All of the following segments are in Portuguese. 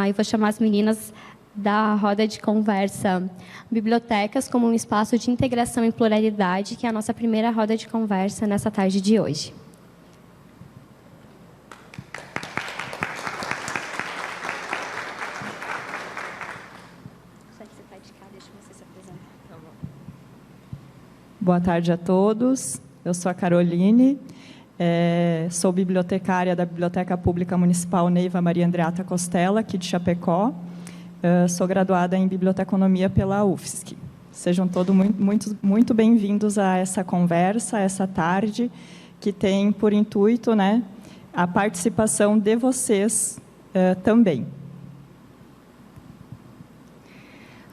e vou chamar as meninas da roda de conversa Bibliotecas como um espaço de integração e pluralidade, que é a nossa primeira roda de conversa nessa tarde de hoje. Boa tarde a todos. Eu sou a Caroline, sou bibliotecária da Biblioteca Pública Municipal Neiva Maria Andreata Costela, aqui de Chapecó. Sou graduada em Biblioteconomia pela UFSC. Sejam todos muito bem-vindos a essa conversa, essa tarde, que tem por intuito, né, a participação de vocês também.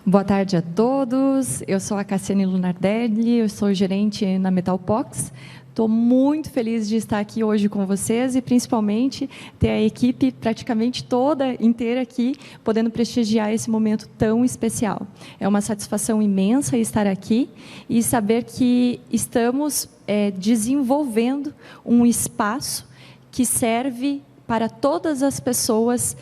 Boa tarde a todos, eu sou a Cassiane Lunardelli, eu sou gerente na Metalpox. Estou muito feliz de estar aqui hoje com vocês e, principalmente, ter a equipe praticamente toda inteira aqui, podendo prestigiar esse momento tão especial. É uma satisfação imensa estar aqui e saber que estamos desenvolvendo um espaço que serve para todas as pessoas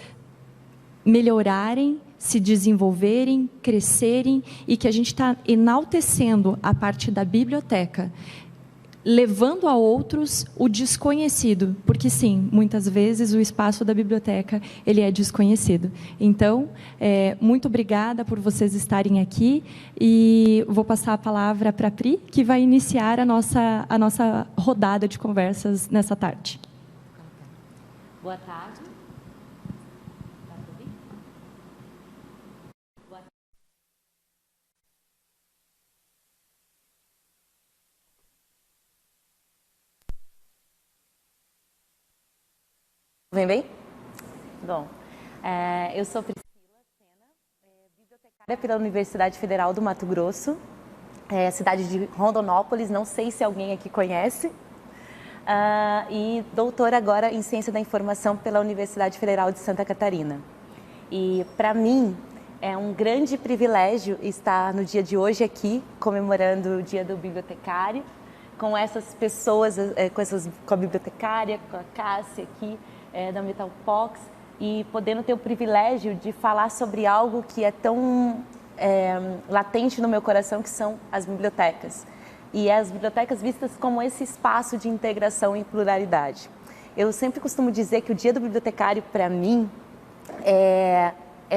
melhorarem, se desenvolverem, crescerem, e que a gente está enaltecendo a parte da biblioteca, levando a outros o desconhecido, porque sim, muitas vezes o espaço da biblioteca ele é desconhecido. Então, muito obrigada por vocês estarem aqui, e vou passar a palavra para a Pri, que vai iniciar a nossa rodada de conversas nessa tarde. Boa tarde. Vem bem? Bom, eu sou Priscila Sena, bibliotecária pela Universidade Federal do Mato Grosso, cidade de Rondonópolis, não sei se alguém aqui conhece, e doutora agora em Ciência da Informação pela Universidade Federal de Santa Catarina. E, para mim, é um grande privilégio estar no dia de hoje aqui, comemorando o Dia do Bibliotecário, com essas pessoas, com a bibliotecária, com a Cássia aqui, da Metalpox, e podendo ter o privilégio de falar sobre algo que é tão latente no meu coração, que são as bibliotecas. E as bibliotecas vistas como esse espaço de integração e pluralidade. Eu sempre costumo dizer que o Dia do Bibliotecário, para mim,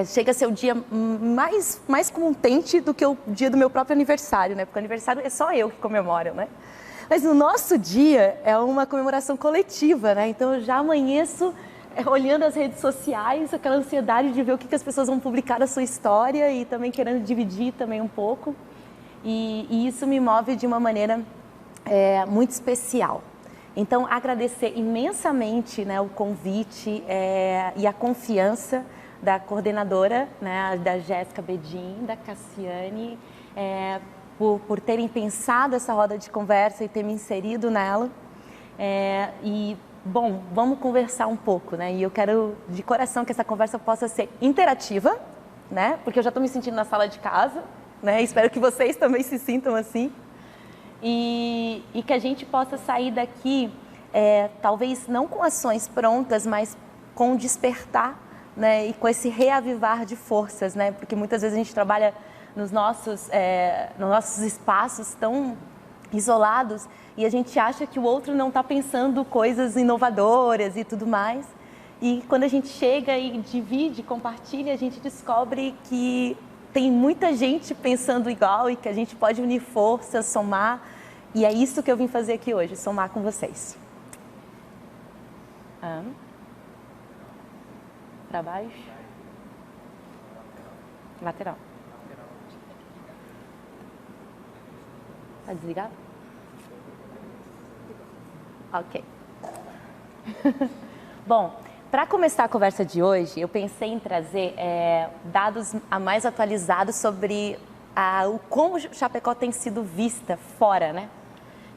chega a ser o dia mais contente do que o dia do meu próprio aniversário, né? Porque o aniversário é só eu que comemoro, né? Mas no nosso dia é uma comemoração coletiva, né? Então eu já amanheço olhando as redes sociais, aquela ansiedade de ver o que as pessoas vão publicar da sua história e também querendo dividir também um pouco. E isso me move de uma maneira muito especial. Então, agradecer imensamente, né, o convite e a confiança da coordenadora, né, da Jéssica Bedin, da Cassiane, por terem pensado essa roda de conversa e ter me inserido nela. Bom, vamos conversar um pouco, né? E eu quero, de coração, que essa conversa possa ser interativa, né? Porque eu já estou me sentindo na sala de casa, né? Espero que vocês também se sintam assim. E que a gente possa sair daqui, talvez não com ações prontas, mas com despertar, né? E com esse reavivar de forças, né? Porque muitas vezes a gente trabalha nos nossos espaços tão isolados e a gente acha que o outro não está pensando coisas inovadoras e tudo mais. E quando a gente chega e divide, compartilha, a gente descobre que tem muita gente pensando igual e que a gente pode unir forças, somar. E é isso que eu vim fazer aqui hoje, somar com vocês. Para baixo. Lateral. Está desligado? Ok. Bom, para começar a conversa de hoje, eu pensei em trazer dados mais atualizados sobre como Chapecó tem sido vista fora, né?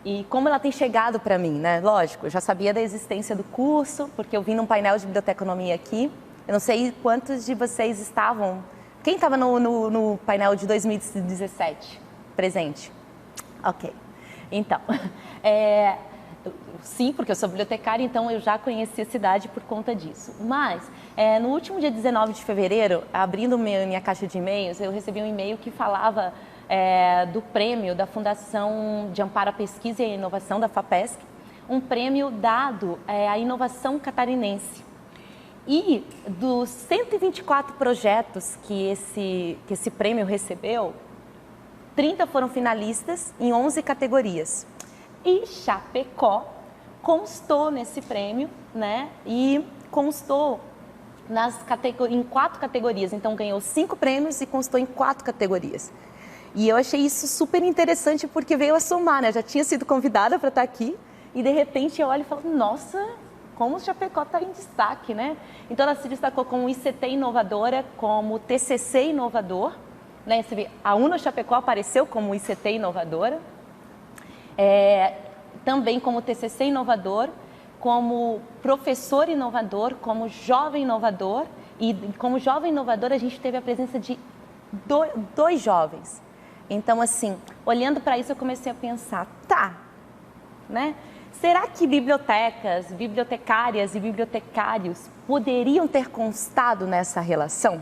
E como ela tem chegado para mim, né? Lógico, eu já sabia da existência do curso, porque eu vim num painel de biblioteconomia aqui. Eu não sei quantos de vocês estavam... Quem estava no painel de 2017 presente? Ok. Então, sim, porque eu sou bibliotecária, então eu já conheci a cidade por conta disso. Mas No último dia 19 de fevereiro, abrindo minha caixa de e-mails, eu recebi um e-mail que falava do prêmio da Fundação de Amparo à Pesquisa e à Inovação, da FAPESC, um prêmio dado à inovação catarinense. E dos 124 projetos que esse prêmio recebeu, 30 foram finalistas em 11 categorias. E Chapecó constou nesse prêmio, né? E constou em 4 categorias. Então, ganhou 5 prêmios e constou em 4 categorias. E eu achei isso super interessante porque veio a somar, né? Eu já tinha sido convidada para estar aqui e, de repente, eu olho e falo, nossa, como o Chapecó está em destaque, né? Então, ela se destacou como ICT inovadora, como TCC inovador, né? Você vê, a UNO Chapecó apareceu como ICT inovadora, também como TCC inovador, como professor inovador, como jovem inovador. E como jovem inovador, a gente teve a presença de 2 jovens. Então, assim, olhando para isso, eu comecei a pensar, né? Será que bibliotecas, bibliotecárias e bibliotecários poderiam ter constado nessa relação?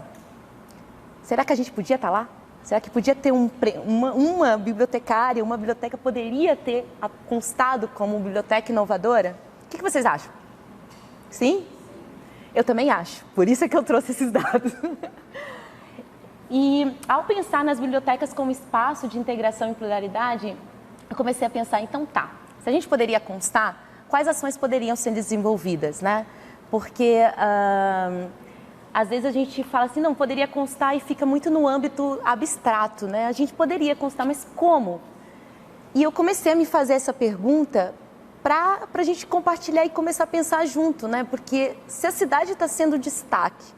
Será que a gente podia estar lá? Será que podia ter uma bibliotecária, uma biblioteca poderia ter constado como biblioteca inovadora? O que vocês acham? Sim? Eu também acho. Por isso é que eu trouxe esses dados. E ao pensar nas bibliotecas como espaço de integração e pluralidade, eu comecei a pensar, então se a gente poderia constar, quais ações poderiam ser desenvolvidas, né? Porque às vezes a gente fala assim, não, poderia constar e fica muito no âmbito abstrato, né? A gente poderia constar, mas como? E eu comecei a me fazer essa pergunta para a gente compartilhar e começar a pensar junto, né? Porque se a cidade está sendo destaque,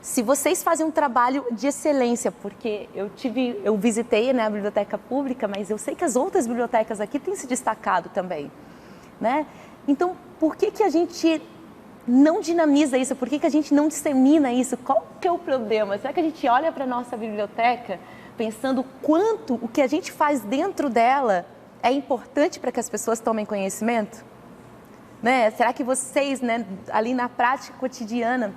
se vocês fazem um trabalho de excelência, porque eu visitei, né, a biblioteca pública, mas eu sei que as outras bibliotecas aqui têm se destacado também, né? Então, por que a gente não dinamiza isso? Por que a gente não dissemina isso? Qual que é o problema? Será que a gente olha para a nossa biblioteca pensando o que a gente faz dentro dela é importante para que as pessoas tomem conhecimento? Né? Será que vocês, né, ali na prática cotidiana,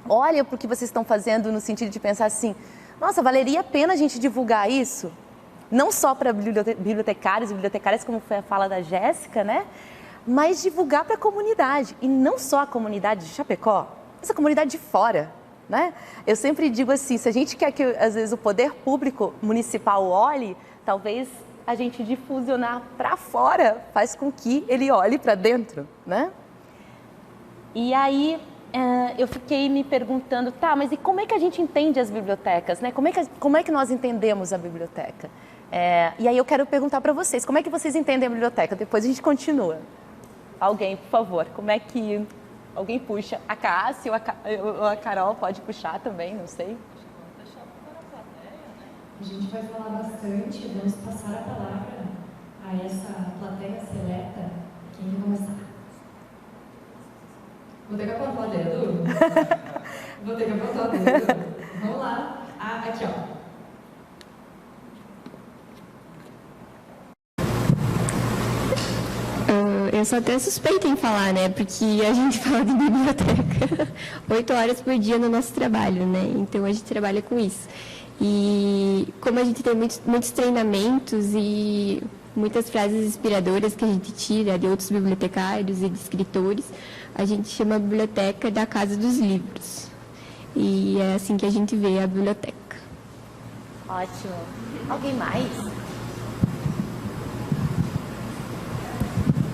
olham para o que vocês estão fazendo no sentido de pensar assim, nossa, valeria a pena a gente divulgar isso? Não só para bibliotecários e bibliotecárias, como foi a fala da Jéssica, né? Mas divulgar para a comunidade. E não só a comunidade de Chapecó, mas a comunidade de fora, né? Eu sempre digo assim, se a gente quer que, às vezes, o poder público municipal olhe, talvez a gente difusionar para fora faz com que ele olhe para dentro, né? E aí eu fiquei me perguntando, mas e como é que a gente entende as bibliotecas, né? Como é que nós entendemos a biblioteca? E aí eu quero perguntar para vocês, como é que vocês entendem a biblioteca? Depois a gente continua. Alguém, por favor, como é que... Alguém puxa? A Cássia ou a Carol pode puxar também, não sei. A gente vai falar bastante, vamos passar a palavra a essa plateia seleta. Quem vai começar? Vou ter que apontar o dedo? Vou ter que apontar o dedo. Vamos lá. Aqui, ó. Eu sou até suspeita em falar, né? Porque a gente fala de biblioteca 8 horas por dia no nosso trabalho, né? Então, a gente trabalha com isso. E como a gente tem muitos treinamentos e muitas frases inspiradoras que a gente tira de outros bibliotecários e de escritores, a gente chama a biblioteca da Casa dos Livros. E é assim que a gente vê a biblioteca. Ótimo. Alguém mais?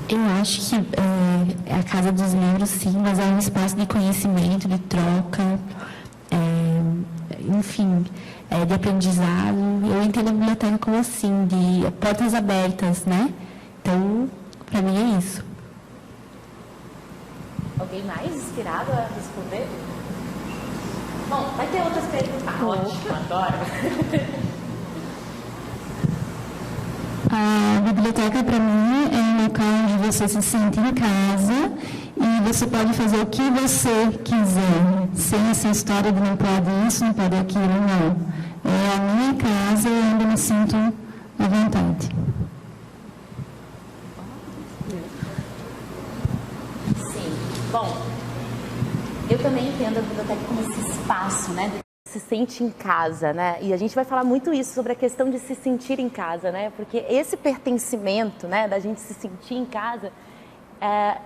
Eu acho que é a Casa dos Livros, sim, mas é um espaço de conhecimento, de troca, enfim, de aprendizado. Eu entendo a biblioteca como assim, de portas abertas, né? Então, para mim é isso. Alguém mais inspirado a responder? Bom, vai ter outras perguntas. Ótimo, adoro. A biblioteca, para mim, é um local onde você se sente em casa e você pode fazer o que você quiser, sem essa história de não pode isso, não pode aquilo, não. É a minha casa e eu ainda me sinto à vontade. Sim. Bom, Eu também entendo a biblioteca como esse espaço, né? Se sente em casa, né? E a gente vai falar muito isso sobre a questão de se sentir em casa, né? Porque esse pertencimento, né, da gente se sentir em casa,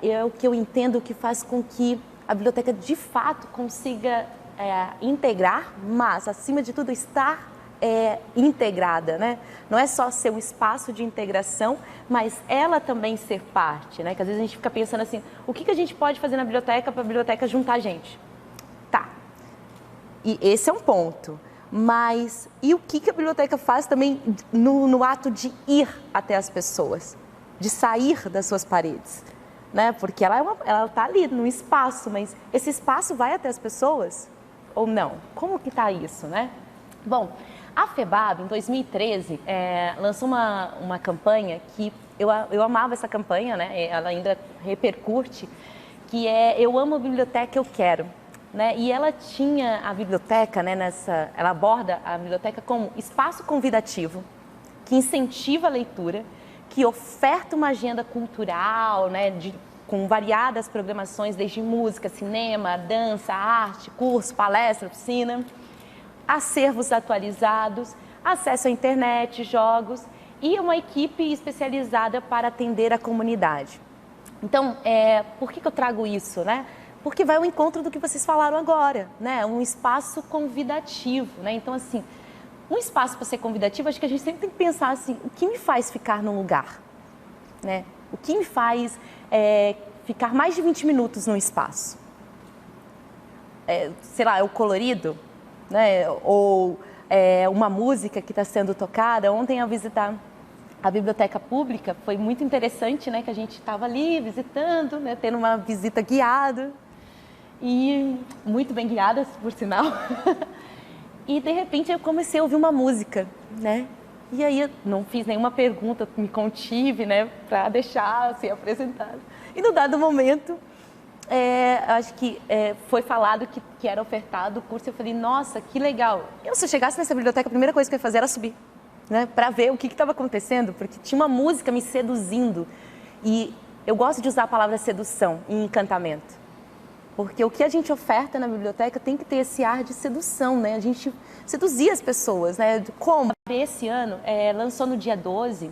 é o que eu entendo que faz com que a biblioteca de fato consiga integrar, mas acima de tudo estar integrada, né? Não é só ser um espaço de integração, mas ela também ser parte, né? Que às vezes a gente fica pensando assim, o que a gente pode fazer na biblioteca para a biblioteca juntar gente? Tá. E esse é um ponto. Mas e o que a biblioteca faz também no ato de ir até as pessoas? De sair das suas paredes, né? Porque ela está ali no espaço, mas esse espaço vai até as pessoas ou não? Como que está isso, né? Bom, a FEBAB, em 2013, lançou uma campanha que eu amava essa campanha, né? Ela ainda repercute, que é Eu Amo a Biblioteca, Eu Quero. Né? E ela tinha a biblioteca, né, ela aborda a biblioteca como espaço convidativo, que incentiva a leitura, que oferta uma agenda cultural, né, com variadas programações, desde música, cinema, dança, arte, curso, palestra, oficina, acervos atualizados, acesso à internet, jogos e uma equipe especializada para atender a comunidade. Então, por que eu trago isso, né? Porque vai ao encontro do que vocês falaram agora, né? Um espaço convidativo, né? Então, assim, um espaço para ser convidativo, acho que a gente sempre tem que pensar assim, o que me faz ficar num lugar, né? O que me faz ficar mais de 20 minutos num espaço? Sei lá, é o colorido, né? Ou uma música que está sendo tocada. Ontem, ao visitar a biblioteca pública, foi muito interessante, né? Que a gente estava ali visitando, né? Tendo uma visita guiada. E muito bem guiadas, por sinal. E de repente eu comecei a ouvir uma música, né? E aí eu não fiz nenhuma pergunta, me contive, né? Para deixar ser apresentada. E no dado momento, acho que foi falado que era ofertado o curso. Eu falei, nossa, que legal. Se eu chegasse nessa biblioteca, a primeira coisa que eu ia fazer era subir, né? Para ver o que estava acontecendo, porque tinha uma música me seduzindo. E eu gosto de usar a palavra sedução e encantamento. Porque o que a gente oferta na biblioteca tem que ter esse ar de sedução, né? A gente seduzir as pessoas, né? Como? Esse ano, lançou no dia 12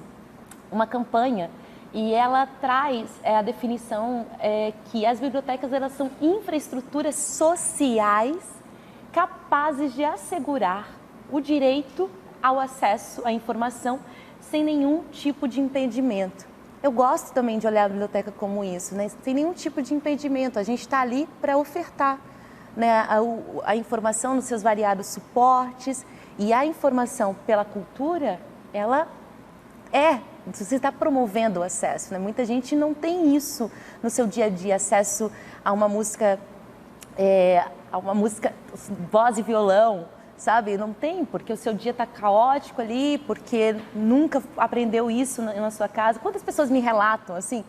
uma campanha e ela traz a definição que as bibliotecas elas são infraestruturas sociais capazes de assegurar o direito ao acesso à informação sem nenhum tipo de impedimento. Eu gosto também de olhar a biblioteca como isso, né? Sem nenhum tipo de impedimento. A gente está ali para ofertar, né, a informação nos seus variados suportes. E a informação pela cultura, ela você está promovendo o acesso, né? Muita gente não tem isso no seu dia a dia, acesso a uma música voz e violão, sabe? Não tem, porque o seu dia está caótico ali, porque nunca aprendeu isso na sua casa. Quantas pessoas me relatam assim,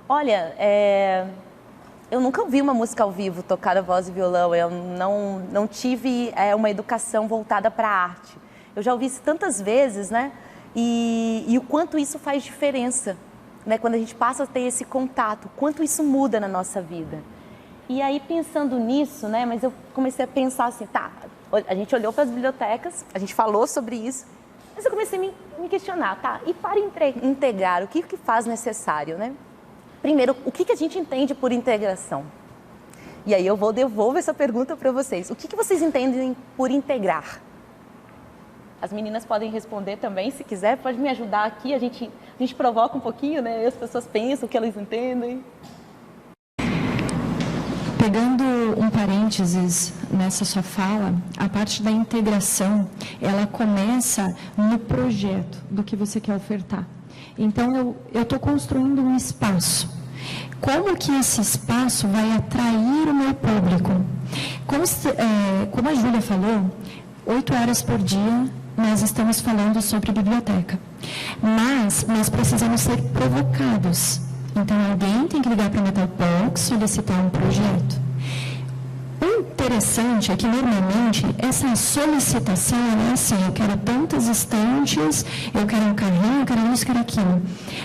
olha, eu nunca ouvi uma música ao vivo tocada voz e violão, eu não tive uma educação voltada para a arte. Eu já ouvi isso tantas vezes, né? E o quanto isso faz diferença, né? Quando a gente passa a ter esse contato, quanto isso muda na nossa vida. E aí, pensando nisso, né? Mas eu comecei a pensar assim, tá, a gente olhou para as bibliotecas, a gente falou sobre isso, mas eu comecei a me questionar, tá? E para integrar, o que faz necessário, né? Primeiro, o que a gente entende por integração? E aí eu devolvo essa pergunta para vocês. O que vocês entendem por integrar? As meninas podem responder também, se quiser, pode me ajudar aqui, a gente provoca um pouquinho, né? E as pessoas pensam o que elas entendem. Pegando um parênteses nessa sua fala, a parte da integração, ela começa no projeto do que você quer ofertar. Então, eu estou construindo um espaço. Como que esse espaço vai atrair o meu público? Como a Júlia falou, 8 horas por dia nós estamos falando sobre biblioteca. Mas nós precisamos ser provocados. Então, alguém tem que ligar para a Metalpox, solicitar um projeto. O interessante é que, normalmente, essa solicitação é assim, eu quero tantas estantes, eu quero um carrinho, eu quero isso, eu quero aquilo.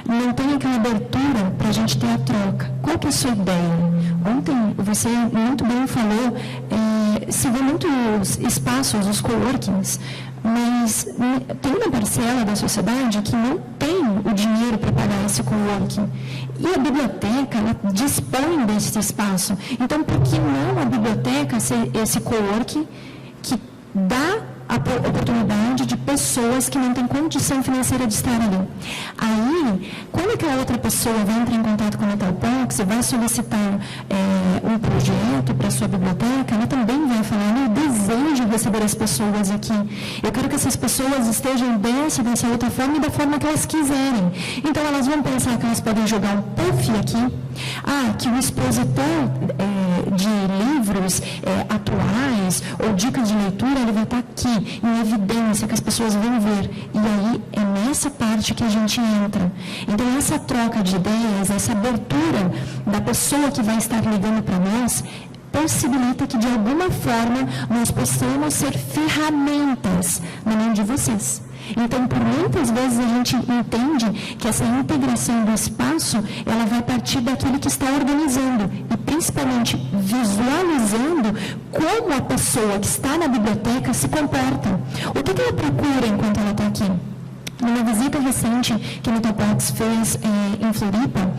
Não tem aquela abertura para a gente ter a troca. Qual que é a sua ideia? Ontem você muito bem falou, se vê muitos espaços, os coworkings, mas tem uma parcela da sociedade que não tem o dinheiro para pagar esse coworking. E a biblioteca, ela dispõe desse espaço. Então, por que não a biblioteca ser esse coworking que dá a oportunidade de pessoas que não têm condição financeira de estar ali? Aí, quando aquela outra pessoa vai entrar em contato com a Metalpox e vai solicitar um projeto para a sua biblioteca, ela também vai falar: eu desejo receber as pessoas aqui, eu quero que essas pessoas estejam dessa outra forma e da forma que elas quiserem. Então, elas vão pensar que elas podem jogar um puff aqui, que o expositor de livros atuais ou dicas de leitura, ele vai estar aqui, em evidência, que as pessoas vão ver. E aí, é nessa parte que a gente entra. Então, essa troca de ideias, essa abertura da pessoa que vai estar ligando para nós, possibilita que, de alguma forma, nós possamos ser ferramentas na mão de vocês. Então, por muitas vezes, a gente entende que essa integração do espaço, ela vai partir daquele que está organizando e, principalmente, visualizando como a pessoa que está na biblioteca se comporta. O que ela procura enquanto ela está aqui? Numa visita recente que a Metalpox fez em Floripa,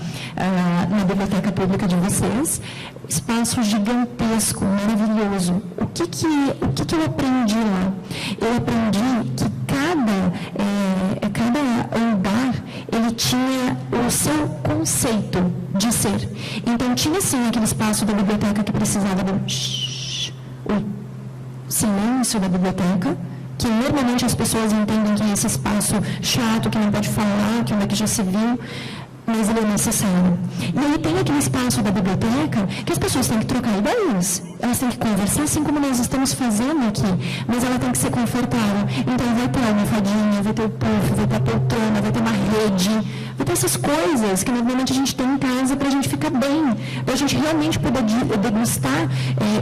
na biblioteca pública de vocês, espaço gigantesco, maravilhoso. O que eu aprendi lá? Eu aprendi que cada andar, ele tinha o seu conceito de ser. Então, tinha sim aquele espaço da biblioteca que precisava do silêncio da biblioteca, que normalmente as pessoas entendem que é esse espaço chato, que não pode falar, que já se viu, mas ele é necessário. E aí tem aquele espaço da biblioteca que as pessoas têm que trocar ideias, elas têm que conversar, assim como nós estamos fazendo aqui, mas ela tem que ser confortável. Então vai ter a almofadinha, vai ter o puff, vai ter a poltrona, vai ter uma rede, vai ter essas coisas que normalmente a gente tem em casa para a gente ficar bem, para a gente realmente poder degustar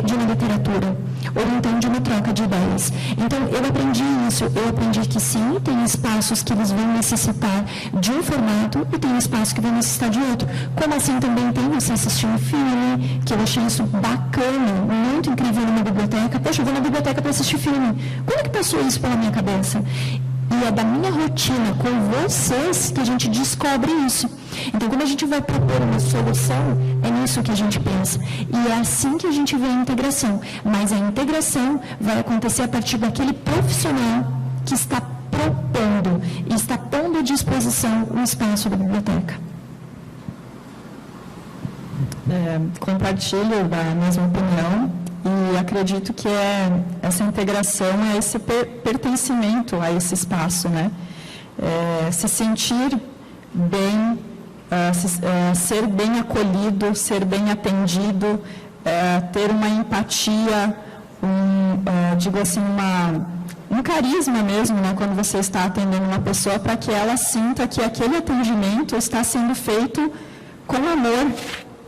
de uma literatura, ou então de uma troca de ideias. Então eu aprendi isso, eu aprendi que sim, tem espaços que eles vão necessitar de um formato e tem espaços que vão necessitar de outro. Como assim também tem você assistir um filme, que eu achei isso bacana, muito incrível numa biblioteca. Poxa, eu vou na biblioteca para assistir filme. Quando que passou isso pela minha cabeça? E é da minha rotina com vocês que a gente descobre isso. Então, quando a gente vai propor uma solução, é nisso que a gente pensa. E é assim que a gente vê a integração. Mas a integração vai acontecer a partir daquele profissional que está propondo e está pondo à disposição o espaço da biblioteca. Compartilho da mesma opinião e acredito que essa integração é esse pertencimento a esse espaço, né? Se sentir bem, ser bem acolhido, ser bem atendido, ter uma empatia, digo assim, um carisma mesmo, né, quando você está atendendo uma pessoa, para que ela sinta que aquele atendimento está sendo feito com amor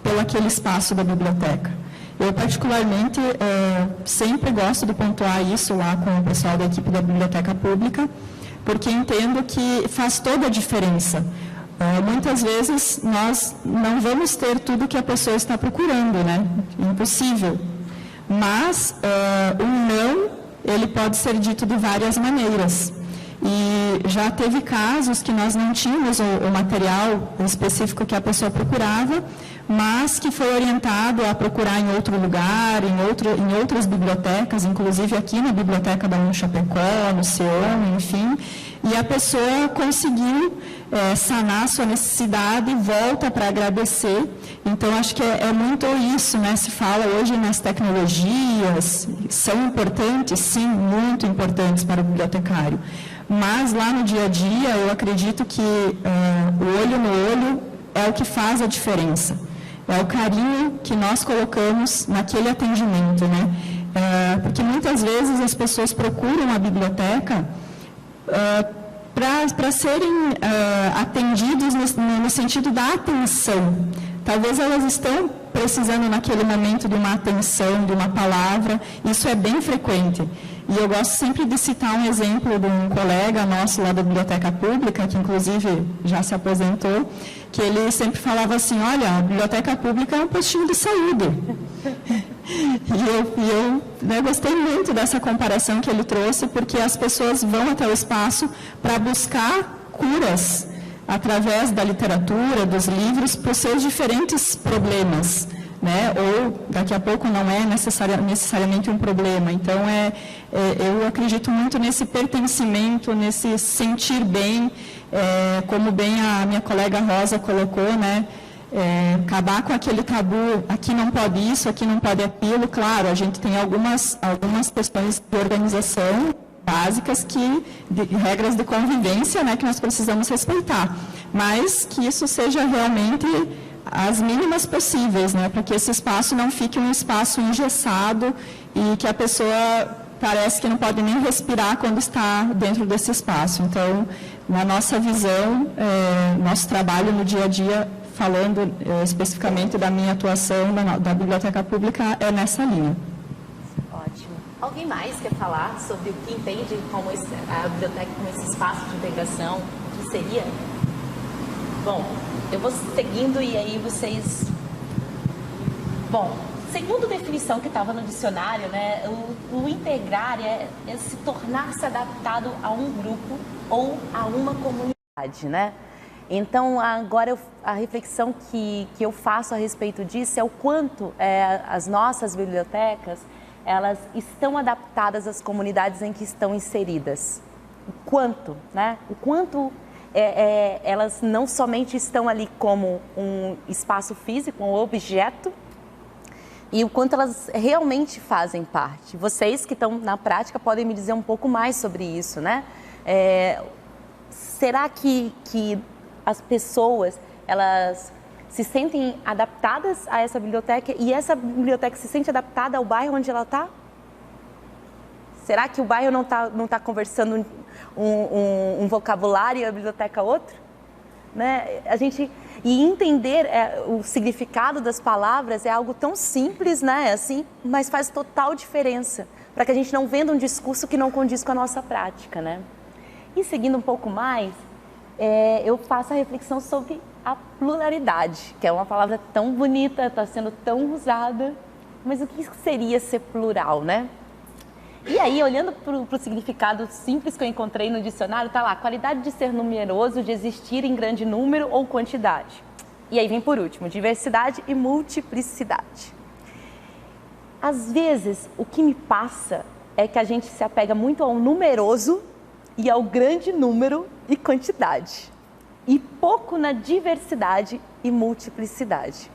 pelo aquele espaço da biblioteca. Eu, particularmente, sempre gosto de pontuar isso lá com o pessoal da equipe da Biblioteca Pública, porque entendo que faz toda a diferença. Muitas vezes, nós não vamos ter tudo que a pessoa está procurando, né? Impossível. Mas, o não, ele pode ser dito de várias maneiras. E já teve casos que nós não tínhamos o material específico que a pessoa procurava, mas que foi orientado a procurar em outro lugar, em outras bibliotecas, inclusive aqui na biblioteca da Chapecó, no CEOM, enfim, e a pessoa conseguiu sanar sua necessidade e volta para agradecer. Então, acho que é muito isso, né? Se fala hoje nas tecnologias, são importantes, sim, muito importantes para o bibliotecário. Mas lá no dia a dia, eu acredito que o olho no olho é o que faz a diferença. É o carinho que nós colocamos naquele atendimento, né? Porque muitas vezes as pessoas procuram a biblioteca para serem atendidos no sentido da atenção. Talvez elas estão precisando naquele momento de uma atenção, de uma palavra, isso é bem frequente. E eu gosto sempre de citar um exemplo de um colega nosso lá da Biblioteca Pública, que inclusive já se aposentou, que ele sempre falava assim, olha, a Biblioteca Pública é um postinho de saúde. E eu né, gostei muito dessa comparação que ele trouxe, porque as pessoas vão até o espaço para buscar curas através da literatura, dos livros, para os seus diferentes problemas. Né? Ou, daqui a pouco, não é necessariamente um problema. Então, eu acredito muito nesse pertencimento, nesse sentir bem, como bem a minha colega Rosa colocou, né? Acabar com aquele tabu, aqui não pode isso, aqui não pode aquilo. Claro, a gente tem algumas questões de organização básicas, regras de convivência, né, que nós precisamos respeitar, mas que isso seja realmente as mínimas possíveis, né, para que esse espaço não fique um espaço engessado e que a pessoa parece que não pode nem respirar quando está dentro desse espaço. Então, na nossa visão, nosso trabalho no dia a dia, falando especificamente da minha atuação da Biblioteca Pública, é nessa linha. Ótimo. Alguém mais quer falar sobre o que entende como a biblioteca como esse espaço de integração? O que seria? Bom, eu vou seguindo e aí vocês... Bom, segundo a definição que estava no dicionário, né, o integrar é se tornar-se adaptado a um grupo ou a uma comunidade, né? Então, agora a reflexão que eu faço a respeito disso é o quanto as nossas bibliotecas, elas estão adaptadas às comunidades em que estão inseridas. O quanto, né? O quanto elas não somente estão ali como um espaço físico, um objeto, e o quanto elas realmente fazem parte. Vocês que estão na prática podem me dizer um pouco mais sobre isso, né? Será que as pessoas, elas se sentem adaptadas a essa biblioteca e essa biblioteca se sente adaptada ao bairro onde ela está? Será que o bairro não tá conversando um vocabulário e a biblioteca outro? Né? E entender o significado das palavras é algo tão simples, né? Assim, mas faz total diferença para que a gente não venda um discurso que não condiz com a nossa prática, né? E seguindo um pouco mais, eu faço a reflexão sobre a pluralidade, que é uma palavra tão bonita, está sendo tão usada, mas o que seria ser plural, né? E aí, olhando para o significado simples que eu encontrei no dicionário, está lá, qualidade de ser numeroso, de existir em grande número ou quantidade. E aí vem por último, diversidade e multiplicidade. Às vezes, o que me passa é que a gente se apega muito ao numeroso e ao grande número e quantidade, e pouco na diversidade e multiplicidade.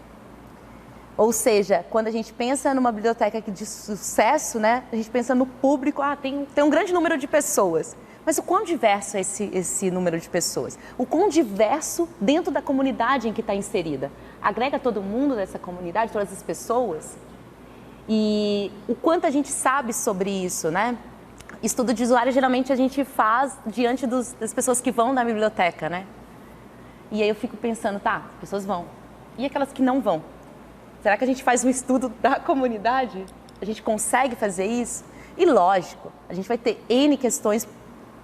Ou seja, quando a gente pensa numa biblioteca de sucesso, né, a gente pensa no público, tem um grande número de pessoas. Mas o quão diverso é esse número de pessoas? O quão diverso dentro da comunidade em que está inserida? Agrega todo mundo dessa comunidade, todas as pessoas? E o quanto a gente sabe sobre isso, né? Estudo de usuário, geralmente, a gente faz diante das pessoas que vão na biblioteca, né? E aí eu fico pensando, as pessoas vão. E aquelas que não vão? Será que a gente faz um estudo da comunidade? A gente consegue fazer isso? E lógico, a gente vai ter N questões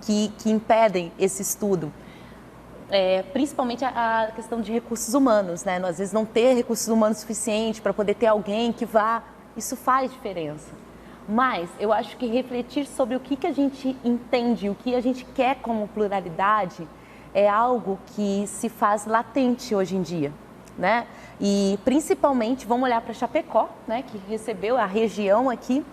que impedem esse estudo. Principalmente a questão de recursos humanos, né? Às vezes não ter recursos humanos suficientes para poder ter alguém que vá, isso faz diferença. Mas eu acho que refletir sobre o que a gente entende, o que a gente quer como pluralidade, é algo que se faz latente hoje em dia, né? E principalmente, vamos olhar para Chapecó, né, que recebeu a região aqui.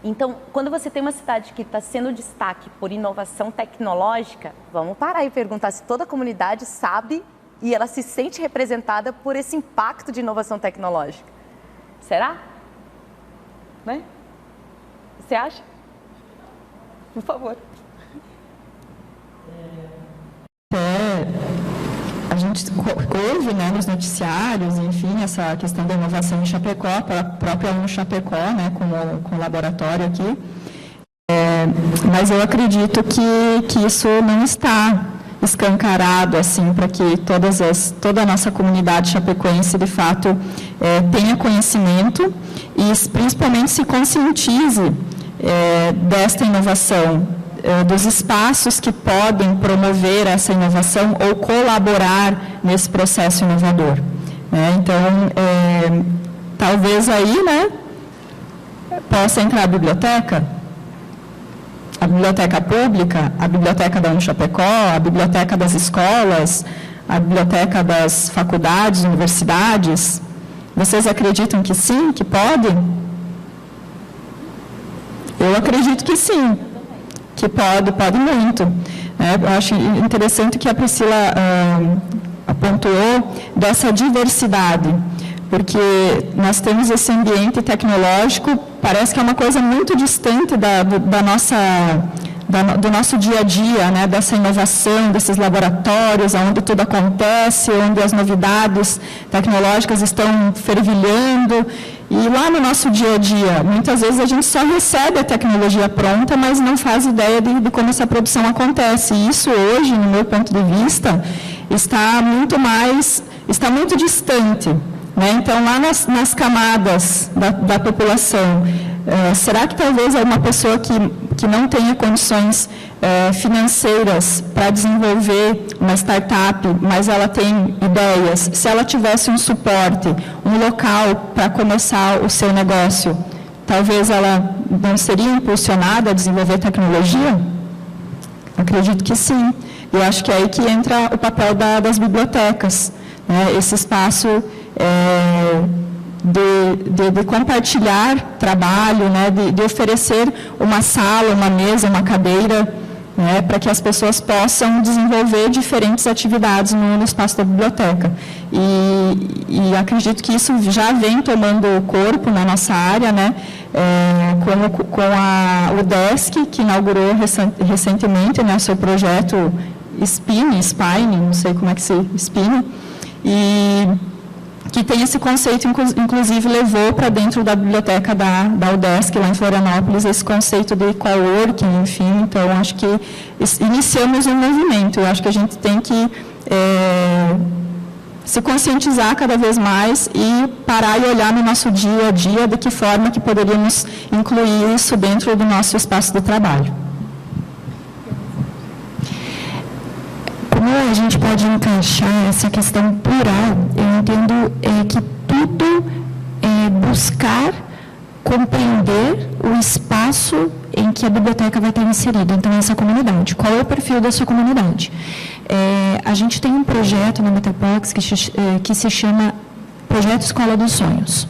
Então, quando você tem uma cidade que está sendo destaque por inovação tecnológica, vamos parar e perguntar se toda a comunidade sabe e ela se sente representada por esse impacto de inovação tecnológica. Será? Né? Você acha? Por favor. A gente ouve, né, nos noticiários, enfim, essa questão da inovação em Chapecó, a própria UNO Chapecó, né, com o laboratório aqui. Mas eu acredito que isso não está escancarado, assim, para que toda a nossa comunidade chapecoense, de fato, tenha conhecimento e, principalmente, se conscientize desta inovação, dos espaços que podem promover essa inovação ou colaborar nesse processo inovador. Então, talvez aí, possa entrar a biblioteca pública, a biblioteca da Unichapecó, a biblioteca das escolas, a biblioteca das faculdades, universidades. Vocês acreditam que sim, que pode? Eu acredito que sim, que pode muito. Eu acho interessante que a Priscila apontou dessa diversidade, porque nós temos esse ambiente tecnológico, parece que é uma coisa muito distante do nosso dia a dia, dessa inovação, desses laboratórios, onde tudo acontece, onde as novidades tecnológicas estão fervilhando. E lá no nosso dia a dia, muitas vezes a gente só recebe a tecnologia pronta, mas não faz ideia de como essa produção acontece. E isso hoje, no meu ponto de vista, está muito distante. Então, lá nas camadas da população, será que talvez uma pessoa que não tenha condições financeiras para desenvolver uma startup, mas ela tem ideias, se ela tivesse um suporte, um local para começar o seu negócio, talvez ela não seria impulsionada a desenvolver tecnologia? Acredito que sim. Eu acho que é aí que entra o papel das bibliotecas, esse espaço de compartilhar trabalho, de oferecer uma sala, uma mesa, uma cadeira, para que as pessoas possam desenvolver diferentes atividades no espaço da biblioteca. E acredito que isso já vem tomando corpo na nossa área, com a UDESC, que inaugurou recentemente o seu projeto Spine, não sei como é que se Spine, e que tem esse conceito, inclusive levou para dentro da biblioteca da UDESC, lá em Florianópolis, esse conceito de coworking, enfim. Então, acho que iniciamos um movimento. Eu acho que a gente tem que se conscientizar cada vez mais e parar e olhar no nosso dia a dia de que forma que poderíamos incluir isso dentro do nosso espaço de trabalho. Como a gente pode encaixar essa questão plural? Eu entendo que tudo é buscar compreender o espaço em que a biblioteca vai estar inserida, então essa comunidade. Qual é o perfil da sua comunidade? A gente tem um projeto na Metalpox que se chama Projeto Escola dos Sonhos.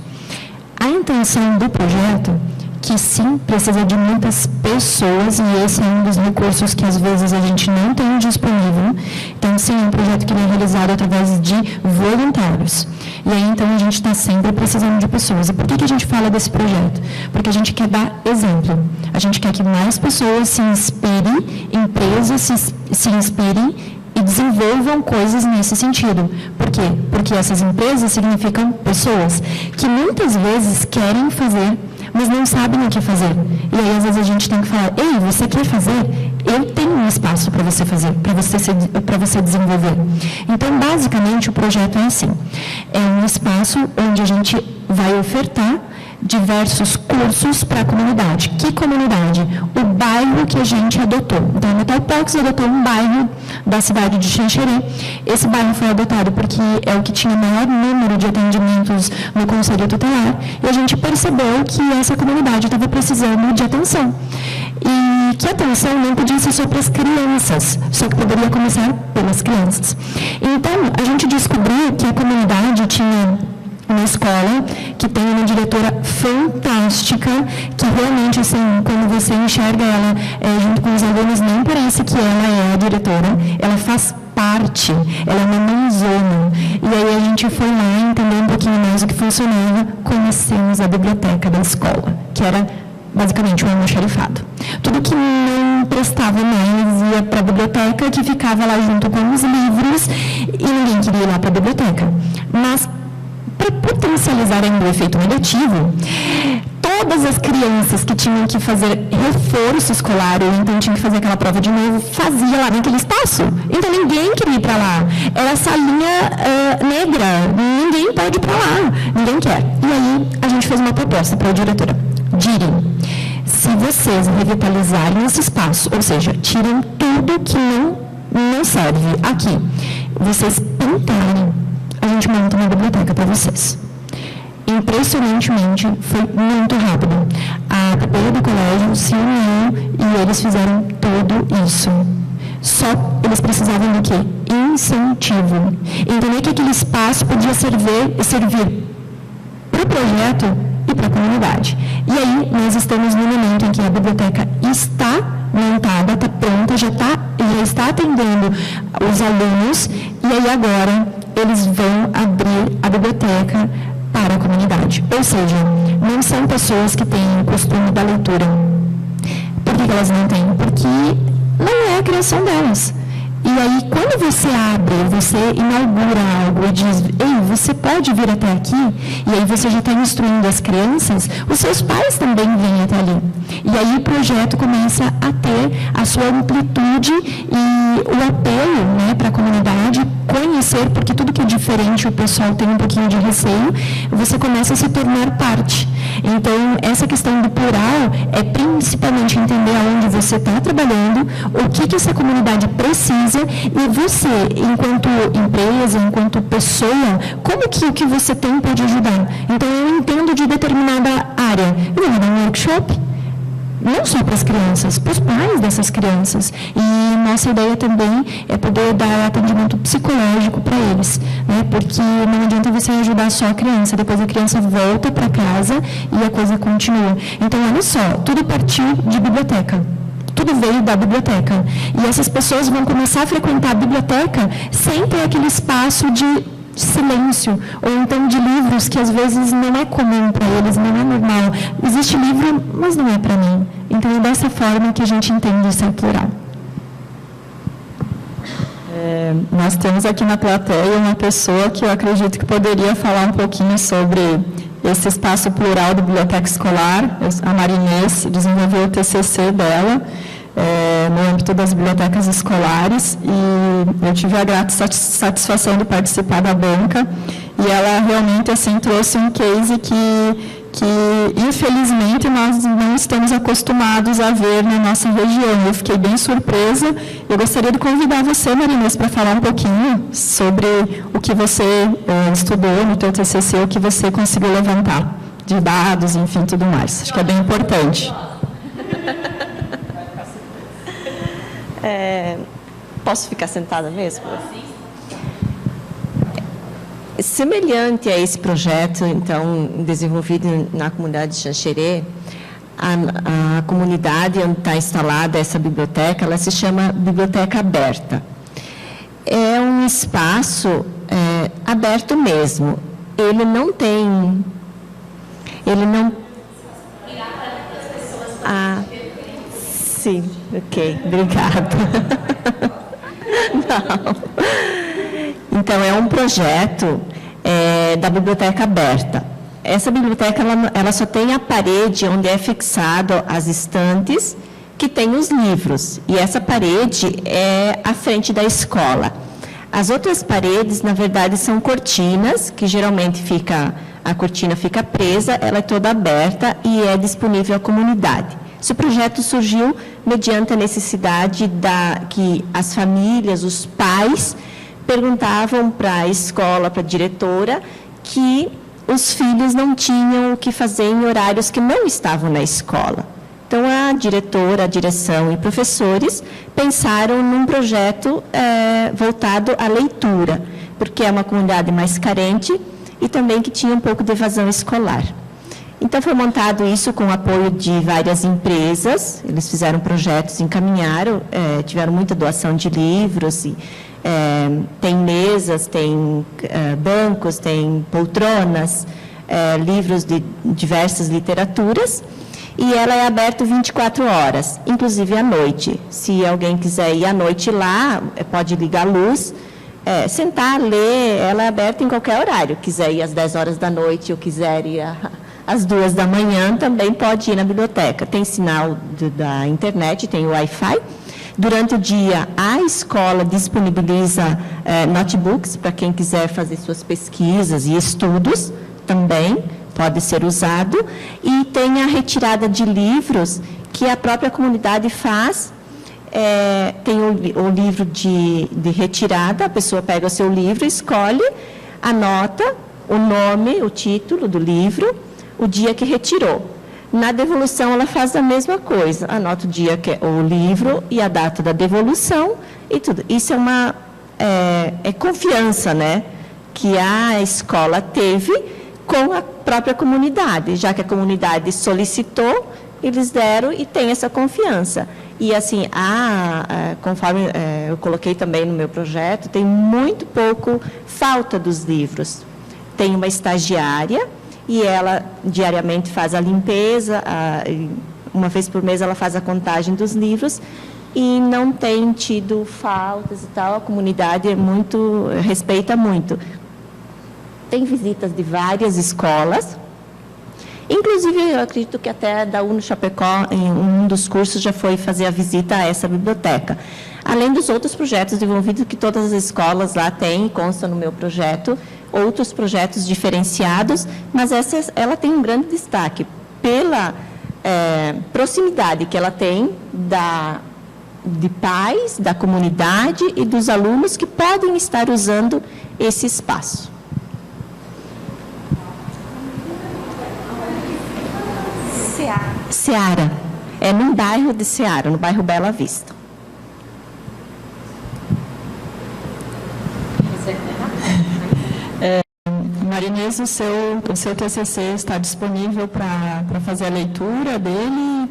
A intenção do projeto, que sim, precisa de muitas pessoas, e esse é um dos recursos que às vezes a gente não tem disponível. Então, sim, é um projeto que é realizado através de voluntários. E aí, então, a gente está sempre precisando de pessoas. E por que a gente fala desse projeto? Porque a gente quer dar exemplo. A gente quer que mais pessoas se inspirem, empresas se inspirem e desenvolvam coisas nesse sentido. Por quê? Porque essas empresas significam pessoas que muitas vezes querem fazer, mas não sabem o que fazer. E aí, às vezes, a gente tem que falar, ei, você quer fazer? Eu tenho um espaço para você fazer, para você desenvolver. Então, basicamente, o projeto é assim. É um espaço onde a gente vai ofertar diversos cursos para a comunidade. Que comunidade? O bairro que a gente adotou. Então, a Metalpox adotou um bairro da cidade de Xanxerê. Esse bairro foi adotado porque é o que tinha o maior número de atendimentos no Conselho Tutelar, e a gente percebeu que essa comunidade estava precisando de atenção. E que a atenção não podia ser só para as crianças, só que poderia começar pelas crianças. Então, a gente descobriu que a comunidade tinha uma escola que tem uma diretora fantástica, que realmente, assim, quando você enxerga ela junto com os alunos, nem parece que ela é a diretora, ela faz parte, ela é uma mãezona. E aí a gente foi lá entender um pouquinho mais o que funcionava, conhecemos a biblioteca da escola, que era basicamente um almoxarifado. Tudo que não prestava mais ia para a biblioteca, que ficava lá junto com os livros, e ninguém queria ir lá para a biblioteca. Mas, para potencializar ainda o efeito negativo, todas as crianças que tinham que fazer reforço escolar, ou então tinham que fazer aquela prova de novo, fazia lá naquele espaço. Então, ninguém queria ir para lá. Era a salinha negra. Ninguém pode ir para lá. Ninguém quer. E aí, a gente fez uma proposta para a diretora. Diri, se vocês revitalizarem esse espaço, ou seja, tiram tudo que não serve aqui, vocês pintarem, a gente monta uma biblioteca para vocês. Impressionantemente, foi muito rápido. A PPE do colégio se uniu e eles fizeram tudo isso. Só eles precisavam do quê? Incentivo. Entender que aquele espaço podia servir para o projeto e para a comunidade. E aí, nós estamos no momento em que a biblioteca está montada, está pronta, já está atendendo os alunos, e aí agora eles vão abrir a biblioteca para a comunidade. Ou seja, não são pessoas que têm o costume da leitura. Por que elas não têm? Porque não é a criação delas. E aí, quando você abre, você inaugura algo e diz, ei, você pode vir até aqui, e aí você já está instruindo as crianças, os seus pais também vêm até ali. E aí o projeto começa a ter a sua amplitude e o apelo, né, para a comunidade conhecer, porque tudo que é diferente, o pessoal tem um pouquinho de receio, você começa a se tornar parte. Então, essa questão do plural é principalmente entender aonde você está trabalhando, o que essa comunidade precisa, e você, enquanto empresa, enquanto pessoa, como que o que você tem pode ajudar? Então, eu entendo de determinada área. Eu vou dar um workshop, não só para as crianças, para os pais dessas crianças. E nossa ideia também é poder dar atendimento psicológico para eles, né? Porque não adianta você ajudar só a criança, depois a criança volta para casa e a coisa continua. Então, olha só, tudo partiu de biblioteca. Tudo veio da biblioteca. E essas pessoas vão começar a frequentar a biblioteca sem ter aquele espaço de silêncio, ou então de livros que às vezes não é comum para eles, não é normal. Existe livro, mas não é para mim. Então é dessa forma que a gente entende ser plural. Nós temos aqui na plateia uma pessoa que eu acredito que poderia falar um pouquinho sobre esse espaço plural da biblioteca escolar. A Marinês desenvolveu o TCC dela no âmbito das bibliotecas escolares, e eu tive a grata satisfação de participar da banca, e ela realmente assim trouxe um case que infelizmente nós não estamos acostumados a ver na nossa região. Eu fiquei bem surpresa. Eu gostaria de convidar você, Marinês, para falar um pouquinho sobre o que você estudou no teu TCC, o que você conseguiu levantar de dados, enfim, tudo mais. Acho que é bem importante. Posso ficar sentada mesmo? Semelhante a esse projeto, então, desenvolvido na comunidade de Xanxerê, a comunidade onde está instalada essa biblioteca, ela se chama Biblioteca Aberta. É um espaço aberto mesmo. Ele não tem... Sim, ok, obrigada. Não. Então, é um projeto da Biblioteca Aberta. Essa biblioteca ela só tem a parede onde é fixado as estantes que tem os livros. E essa parede é à frente da escola. As outras paredes, na verdade, são cortinas, que geralmente a cortina fica presa, ela é toda aberta e é disponível à comunidade. Esse projeto surgiu mediante a necessidade que as famílias, os pais, perguntavam para a escola, para a diretora, que os filhos não tinham o que fazer em horários que não estavam na escola. Então, a diretora, a direção e professores pensaram num projeto voltado à leitura, porque é uma comunidade mais carente e também que tinha um pouco de evasão escolar. Então, foi montado isso com o apoio de várias empresas. Eles fizeram projetos, encaminharam, tiveram muita doação de livros, tem mesas, tem bancos, tem poltronas, livros de diversas literaturas, e ela é aberta 24 horas, inclusive à noite. Se alguém quiser ir à noite lá, pode ligar a luz, sentar, ler, ela é aberta em qualquer horário. Quiser ir às 10 horas da noite ou quiser ir às 2 da manhã, também pode ir na biblioteca. Tem sinal da internet, tem o Wi-Fi. Durante o dia, a escola disponibiliza notebooks para quem quiser fazer suas pesquisas e estudos também. pode ser usado, e tem a retirada de livros que a própria comunidade faz. Tem o livro de retirada, a pessoa pega o seu livro, escolhe, anota o nome, o título do livro, o dia que retirou. Na devolução, ela faz a mesma coisa, anota o dia que o livro e a data da devolução e tudo. Isso é confiança, né, que a escola teve com a própria comunidade, já que a comunidade solicitou, eles deram e tem essa confiança. E assim, conforme eu coloquei também no meu projeto, tem muito pouco falta dos livros. Tem uma estagiária e ela diariamente faz a limpeza, uma vez por mês ela faz a contagem dos livros e não tem tido faltas e tal, a comunidade respeita muito. Tem visitas de várias escolas, inclusive eu acredito que até da UNO Chapecó, em um dos cursos, já foi fazer a visita a essa biblioteca. Além dos outros projetos desenvolvidos que todas as escolas lá têm, consta no meu projeto, outros projetos diferenciados, mas ela tem um grande destaque pela proximidade que ela tem de pais, da comunidade e dos alunos que podem estar usando esse espaço. Seara. É no bairro de Seara, no bairro Bela Vista. Marinês, o seu TCC está disponível para fazer a leitura dele?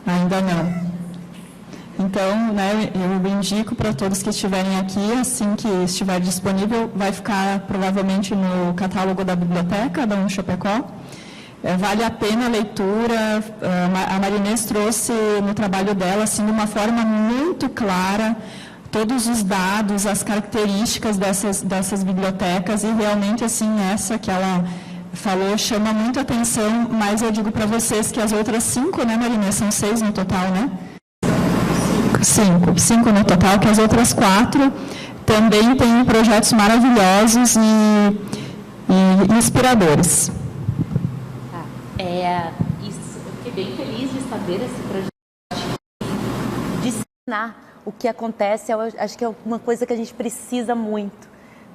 Ainda não. Então, né, eu indico para todos que estiverem aqui, assim que estiver disponível, vai ficar provavelmente no catálogo da biblioteca da UNO Chapecó. Vale a pena a leitura. A Marinês trouxe no trabalho dela, assim, de uma forma muito clara, todos os dados, as características dessas bibliotecas, e realmente, assim, essa que ela falou chama muito atenção, mas eu digo para vocês que as outras 5, né, Marinês, são 6 no total, né? 5 no total, que as outras 4 também têm projetos maravilhosos e inspiradores. Eu fiquei bem feliz de saber esse projeto, de ensinar o que acontece. Eu acho que é uma coisa que a gente precisa muito,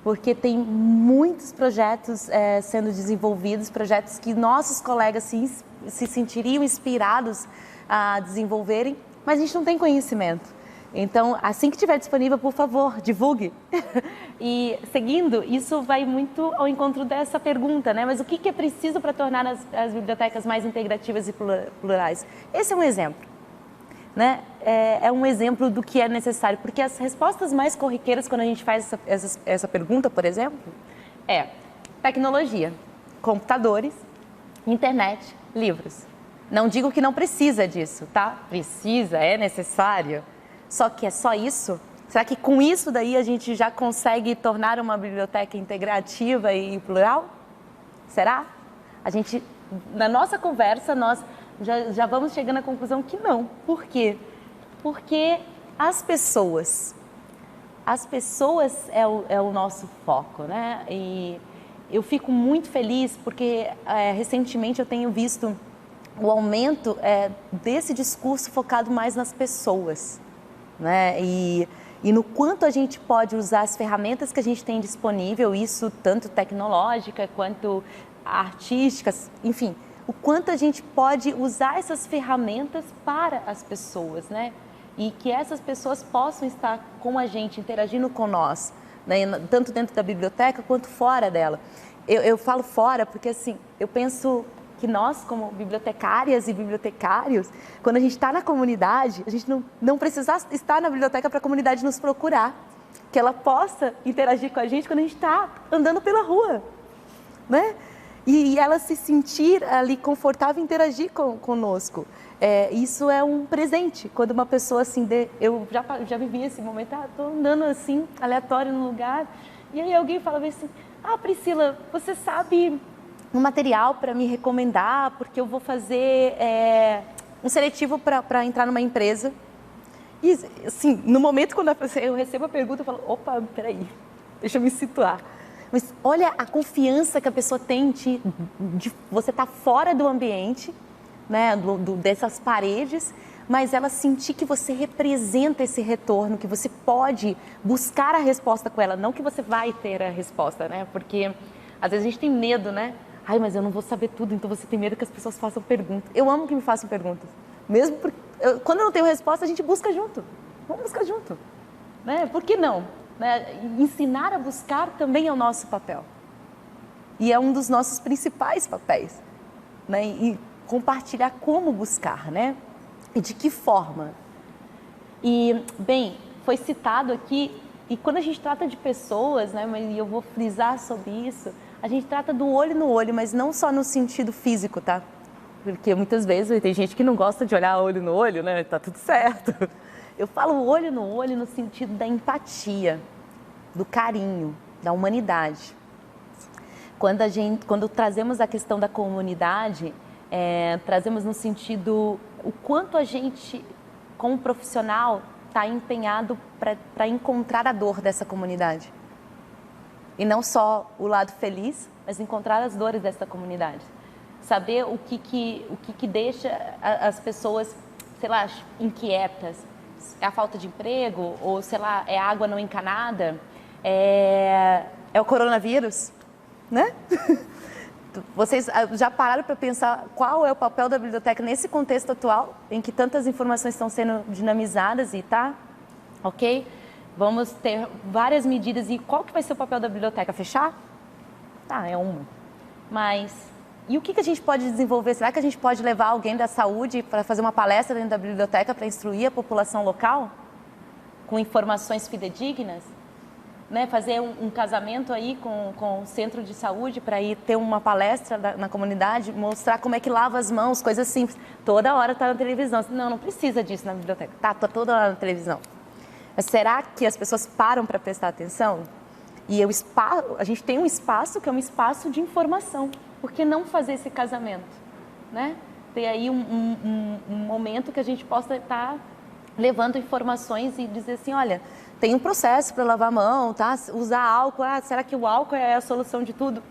porque tem muitos projetos sendo desenvolvidos, projetos que nossos colegas se sentiriam inspirados a desenvolverem, mas a gente não tem conhecimento. Então, assim que estiver disponível, por favor, divulgue. E, seguindo, isso vai muito ao encontro dessa pergunta, né? Mas o que é preciso para tornar as bibliotecas mais integrativas e plurais? Esse é um exemplo, né? É um exemplo do que é necessário, porque as respostas mais corriqueiras quando a gente faz essa pergunta, por exemplo, tecnologia, computadores, internet, livros. Não digo que não precisa disso, tá? Precisa, é necessário. Só que é só isso? Será que com isso daí a gente já consegue tornar uma biblioteca integrativa e plural? Será? Na nossa conversa, nós já vamos chegando à conclusão que não. Por quê? Porque as pessoas é o nosso foco, né? E eu fico muito feliz porque recentemente eu tenho visto o aumento desse discurso focado mais nas pessoas, né? E no quanto a gente pode usar as ferramentas que a gente tem disponível, isso tanto tecnológica quanto artísticas, enfim, o quanto a gente pode usar essas ferramentas para as pessoas, né? E que essas pessoas possam estar com a gente, interagindo com nós, né? Tanto dentro da biblioteca quanto fora dela. Eu falo fora porque, assim, eu penso que nós, como bibliotecárias e bibliotecários, quando a gente está na comunidade, a gente não precisa estar na biblioteca para a comunidade nos procurar, que ela possa interagir com a gente quando a gente está andando pela rua, né? E ela se sentir ali confortável e interagir conosco. Isso é um presente, quando uma pessoa assim, eu já vivi esse momento, estou andando assim, aleatório no lugar, e aí alguém fala assim, Priscila, você sabe um material para me recomendar, porque eu vou fazer um seletivo para entrar numa empresa. E, assim, no momento quando eu recebo a pergunta, eu falo, opa, peraí, deixa eu me situar. Mas olha a confiança que a pessoa tem de você estar fora do ambiente, né, dessas paredes, mas ela sentir que você representa esse retorno, que você pode buscar a resposta com ela, não que você vai ter a resposta, né? Porque às vezes a gente tem medo, né? Ai, mas eu não vou saber tudo, então você tem medo que as pessoas façam perguntas. Eu amo que me façam perguntas. Mesmo porque, quando eu não tenho resposta, a gente busca junto. Vamos buscar junto. Né? Por que não? Né? Ensinar a buscar também é o nosso papel. E é um dos nossos principais papéis. Né? E compartilhar como buscar, né? E de que forma. E, bem, foi citado aqui, e quando a gente trata de pessoas, né, e eu vou frisar sobre isso, a gente trata do olho no olho, mas não só no sentido físico, tá? Porque muitas vezes tem gente que não gosta de olhar olho no olho, né? Tá tudo certo. Eu falo olho no olho no sentido da empatia, do carinho, da humanidade. Quando trazemos a questão da comunidade, trazemos no sentido o quanto a gente, como profissional, está empenhado para encontrar a dor dessa comunidade. E não só o lado feliz, mas encontrar as dores dessa comunidade. Saber o que deixa as pessoas, sei lá, inquietas. É a falta de emprego, ou sei lá, é a água não encanada, é o coronavírus, né? Vocês já pararam para pensar qual é o papel da biblioteca nesse contexto atual, em que tantas informações estão sendo dinamizadas e tá, ok? Vamos ter várias medidas e qual que vai ser o papel da biblioteca? Fechar? Tá, é uma. Mas, e o que a gente pode desenvolver? Será que a gente pode levar alguém da saúde para fazer uma palestra dentro da biblioteca para instruir a população local? Com informações fidedignas? Né? Fazer um casamento aí com o centro de saúde para ir ter uma palestra na comunidade, mostrar como é que lava as mãos, coisas simples. Toda hora está na televisão. Não precisa disso na biblioteca. Tá toda hora na televisão. Mas será que as pessoas param para prestar atenção? E a gente tem um espaço que é um espaço de informação. Por que não fazer esse casamento? Né? Ter aí um momento que a gente possa estar levando informações e dizer assim, olha, tem um processo para lavar a mão, tá? Usar álcool, será que o álcool é a solução de tudo?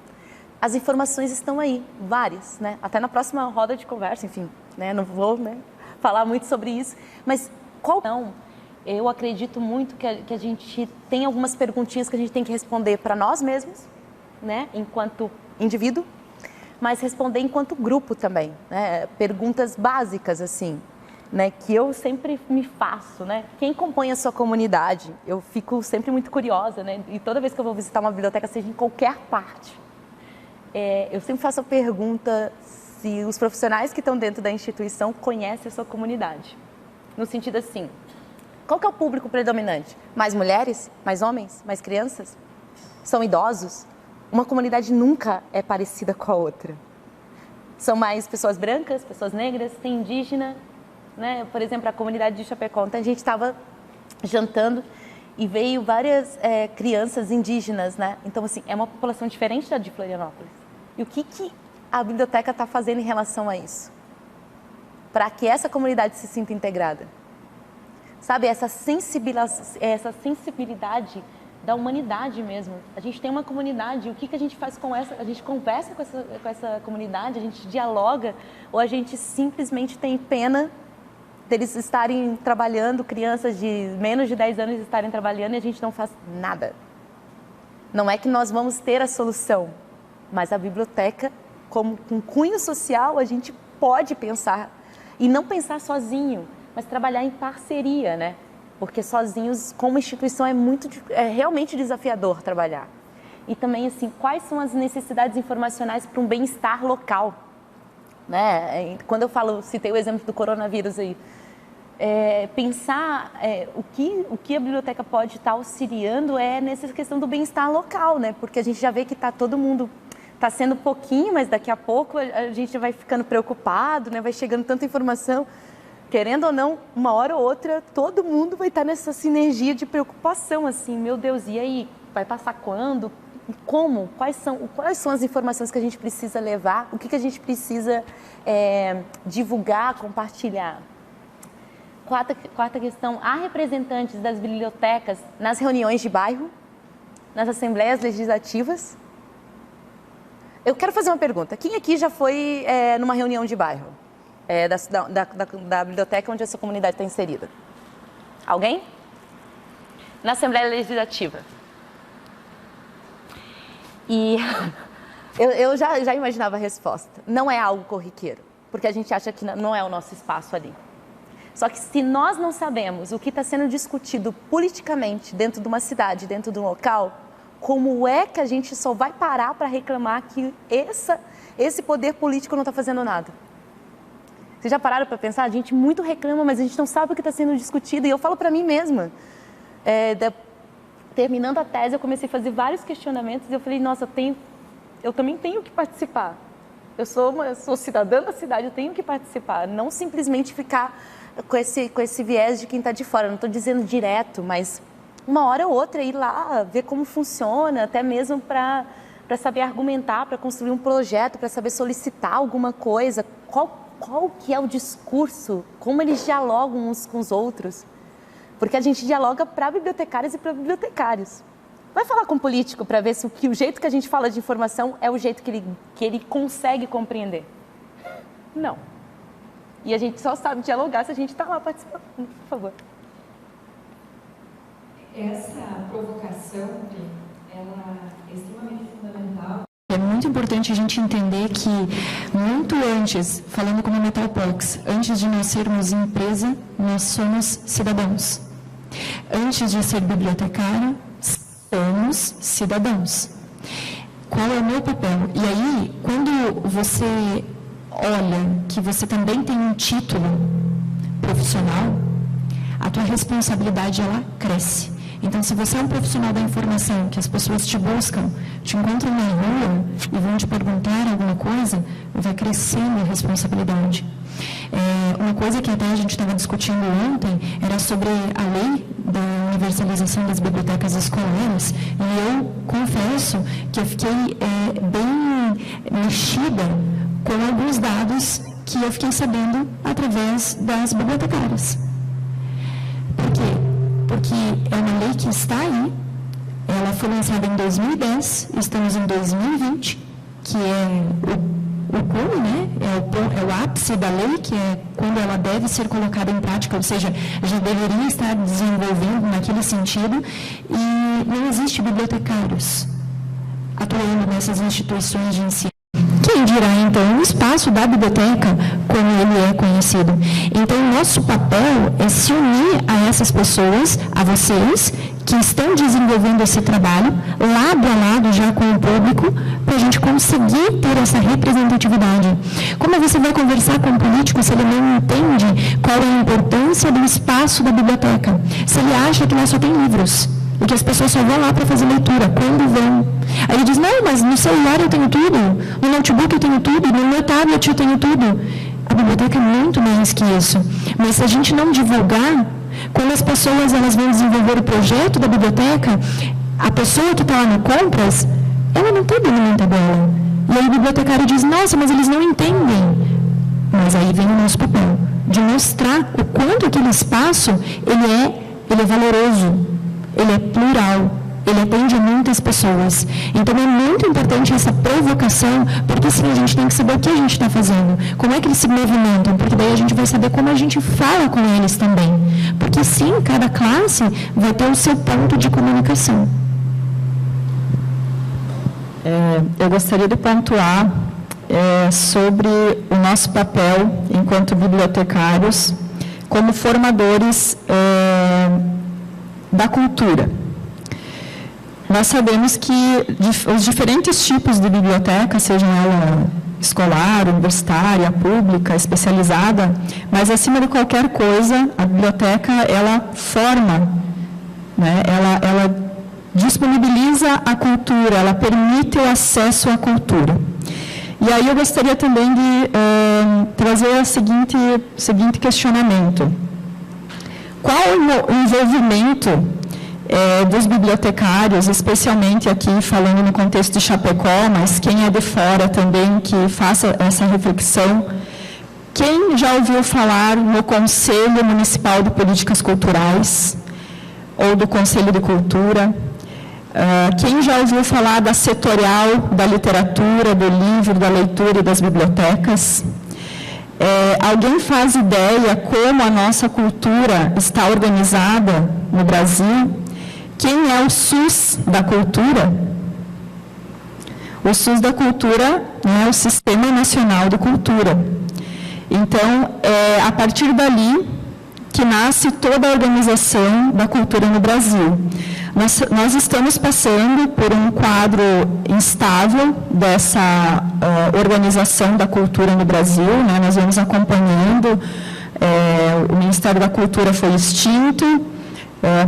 As informações estão aí, várias, né? Até na próxima roda de conversa, enfim, né? Não vou, né, falar muito sobre isso, mas qual não? Eu acredito muito que a gente tem algumas perguntinhas que a gente tem que responder para nós mesmos, né, enquanto indivíduo, mas responder enquanto grupo também, né, perguntas básicas, assim, né, que eu sempre me faço, né, quem compõe a sua comunidade? Eu fico sempre muito curiosa, né, e toda vez que eu vou visitar uma biblioteca, seja em qualquer parte, eu sempre faço a pergunta se os profissionais que estão dentro da instituição conhecem a sua comunidade, no sentido assim, qual que é o público predominante? Mais mulheres? Mais homens? Mais crianças? São idosos? Uma comunidade nunca é parecida com a outra. São mais pessoas brancas, pessoas negras, tem indígena, né? Por exemplo, a comunidade de Chapecó. Então, a gente estava jantando e veio várias crianças indígenas, né? Então, assim, é uma população diferente da de Florianópolis. E o que a biblioteca está fazendo em relação a isso? Para que essa comunidade se sinta integrada? Sabe, essa sensibilidade da humanidade mesmo. A gente tem uma comunidade, o que a gente faz com essa? A gente conversa com essa comunidade, a gente dialoga, ou a gente simplesmente tem pena deles estarem trabalhando, crianças de menos de 10 anos estarem trabalhando e a gente não faz nada. Não é que nós vamos ter a solução, mas a biblioteca, como com cunho social, a gente pode pensar, e não pensar sozinho, mas trabalhar em parceria, né? Porque sozinhos, como instituição, é realmente desafiador trabalhar. E também, assim, quais são as necessidades informacionais para um bem-estar local? Né? Quando eu citei o exemplo do coronavírus aí, pensar o que a biblioteca pode estar auxiliando nessa questão do bem-estar local, né? Porque a gente já vê que todo mundo está sendo pouquinho, mas daqui a pouco a gente vai ficando preocupado, né? Vai chegando tanta informação. Querendo ou não, uma hora ou outra, todo mundo vai estar nessa sinergia de preocupação, assim, meu Deus, e aí? Vai passar quando? Como? Quais são as informações que a gente precisa levar? O que a gente precisa divulgar, compartilhar? Quarta questão, há representantes das bibliotecas nas reuniões de bairro? nas assembleias legislativas. Eu quero fazer uma pergunta. Quem aqui já foi numa reunião de bairro? Da biblioteca onde essa comunidade está inserida? Alguém? Na Assembleia Legislativa. E eu já imaginava a resposta. Não é algo corriqueiro, porque a gente acha que não é o nosso espaço ali. Só que se nós não sabemos o que está sendo discutido politicamente dentro de uma cidade, dentro de um local, como é que a gente só vai parar para reclamar que esse poder político não está fazendo nada? Vocês já pararam para pensar? A gente muito reclama, mas a gente não sabe o que está sendo discutido. E eu falo para mim mesma. Terminando a tese, eu comecei a fazer vários questionamentos e eu falei, nossa, eu também tenho que participar. Eu sou cidadã da cidade, eu tenho que participar. Não simplesmente ficar com esse viés de quem está de fora. Não estou dizendo direto, mas uma hora ou outra ir lá, ver como funciona, até mesmo para saber argumentar, para construir um projeto, para saber solicitar alguma coisa. Qual que é o discurso? Como eles dialogam uns com os outros? Porque a gente dialoga para bibliotecárias e para bibliotecários. Vai falar com um político para ver se o jeito que a gente fala de informação é o jeito que ele consegue compreender? Não. E a gente só sabe dialogar se a gente está lá participando. Por favor. Essa provocação, ela é extremamente fundamental. É muito importante a gente entender que, muito antes, falando como Metalpox, antes de nós sermos empresa, nós somos cidadãos. Antes de ser bibliotecário, somos cidadãos. Qual é o meu papel? E aí, quando você olha que você também tem um título profissional, a tua responsabilidade, ela cresce. Então, se você é um profissional da informação, que as pessoas te buscam, te encontram na rua e vão te perguntar alguma coisa, vai crescendo a responsabilidade. Uma coisa que até a gente estava discutindo ontem era sobre a lei da universalização das bibliotecas escolares, e eu confesso que eu fiquei bem mexida com alguns dados que eu fiquei sabendo através das bibliotecárias. Por quê? Porque é uma lei que está aí, ela foi lançada em 2010, estamos em 2020, que é o cume, né? É o ápice da lei, que é quando ela deve ser colocada em prática, ou seja, já deveria estar desenvolvendo naquele sentido, e não existe bibliotecários atuando nessas instituições de ensino. Quem dirá, então, o espaço da biblioteca, como ele é conhecido. Então, nosso papel é se unir a essas pessoas, a vocês, que estão desenvolvendo esse trabalho, lado a lado já com o público, para a gente conseguir ter essa representatividade. Como você vai conversar com um político se ele não entende qual é a importância do espaço da biblioteca? Se ele acha que lá só tem livros, e que as pessoas só vão lá para fazer leitura, quando vão. Aí ele diz, não, mas no celular eu tenho tudo, no notebook eu tenho tudo, no meu tablet eu tenho tudo. A biblioteca é muito mais que isso. Mas se a gente não divulgar, quando as pessoas elas vão desenvolver o projeto da biblioteca, a pessoa que está lá no compras, ela não está dando muita bola. E aí o bibliotecário diz, nossa, mas eles não entendem. Mas aí vem o nosso papel, de mostrar o quanto aquele espaço, ele é valoroso. Ele é plural, ele atende muitas pessoas. Então, é muito importante essa provocação, porque sim, a gente tem que saber o que a gente está fazendo, como é que eles se movimentam, porque daí a gente vai saber como a gente fala com eles também. Porque sim, cada classe vai ter o seu ponto de comunicação. Eu gostaria de pontuar sobre o nosso papel enquanto bibliotecários, como formadores da cultura. Nós sabemos que os diferentes tipos de biblioteca, sejam ela escolar, universitária, pública, especializada, mas acima de qualquer coisa, a biblioteca, ela forma, né? Ela disponibiliza a cultura, ela permite o acesso à cultura. E aí eu gostaria também de trazer o seguinte questionamento. Qual o envolvimento dos bibliotecários, especialmente aqui falando no contexto de Chapecó, mas quem é de fora também que faça essa reflexão? Quem já ouviu falar no Conselho Municipal de Políticas Culturais ou do Conselho de Cultura? Quem já ouviu falar da setorial da literatura, do livro, da leitura e das bibliotecas? Alguém faz ideia como a nossa cultura está organizada no Brasil? Quem é o SUS da cultura? O SUS da cultura é o Sistema Nacional de Cultura. Então, é a partir dali que nasce toda a organização da cultura no Brasil. Nós estamos passando por um quadro instável dessa organização da cultura no Brasil, né? Nós vamos acompanhando, o Ministério da Cultura foi extinto,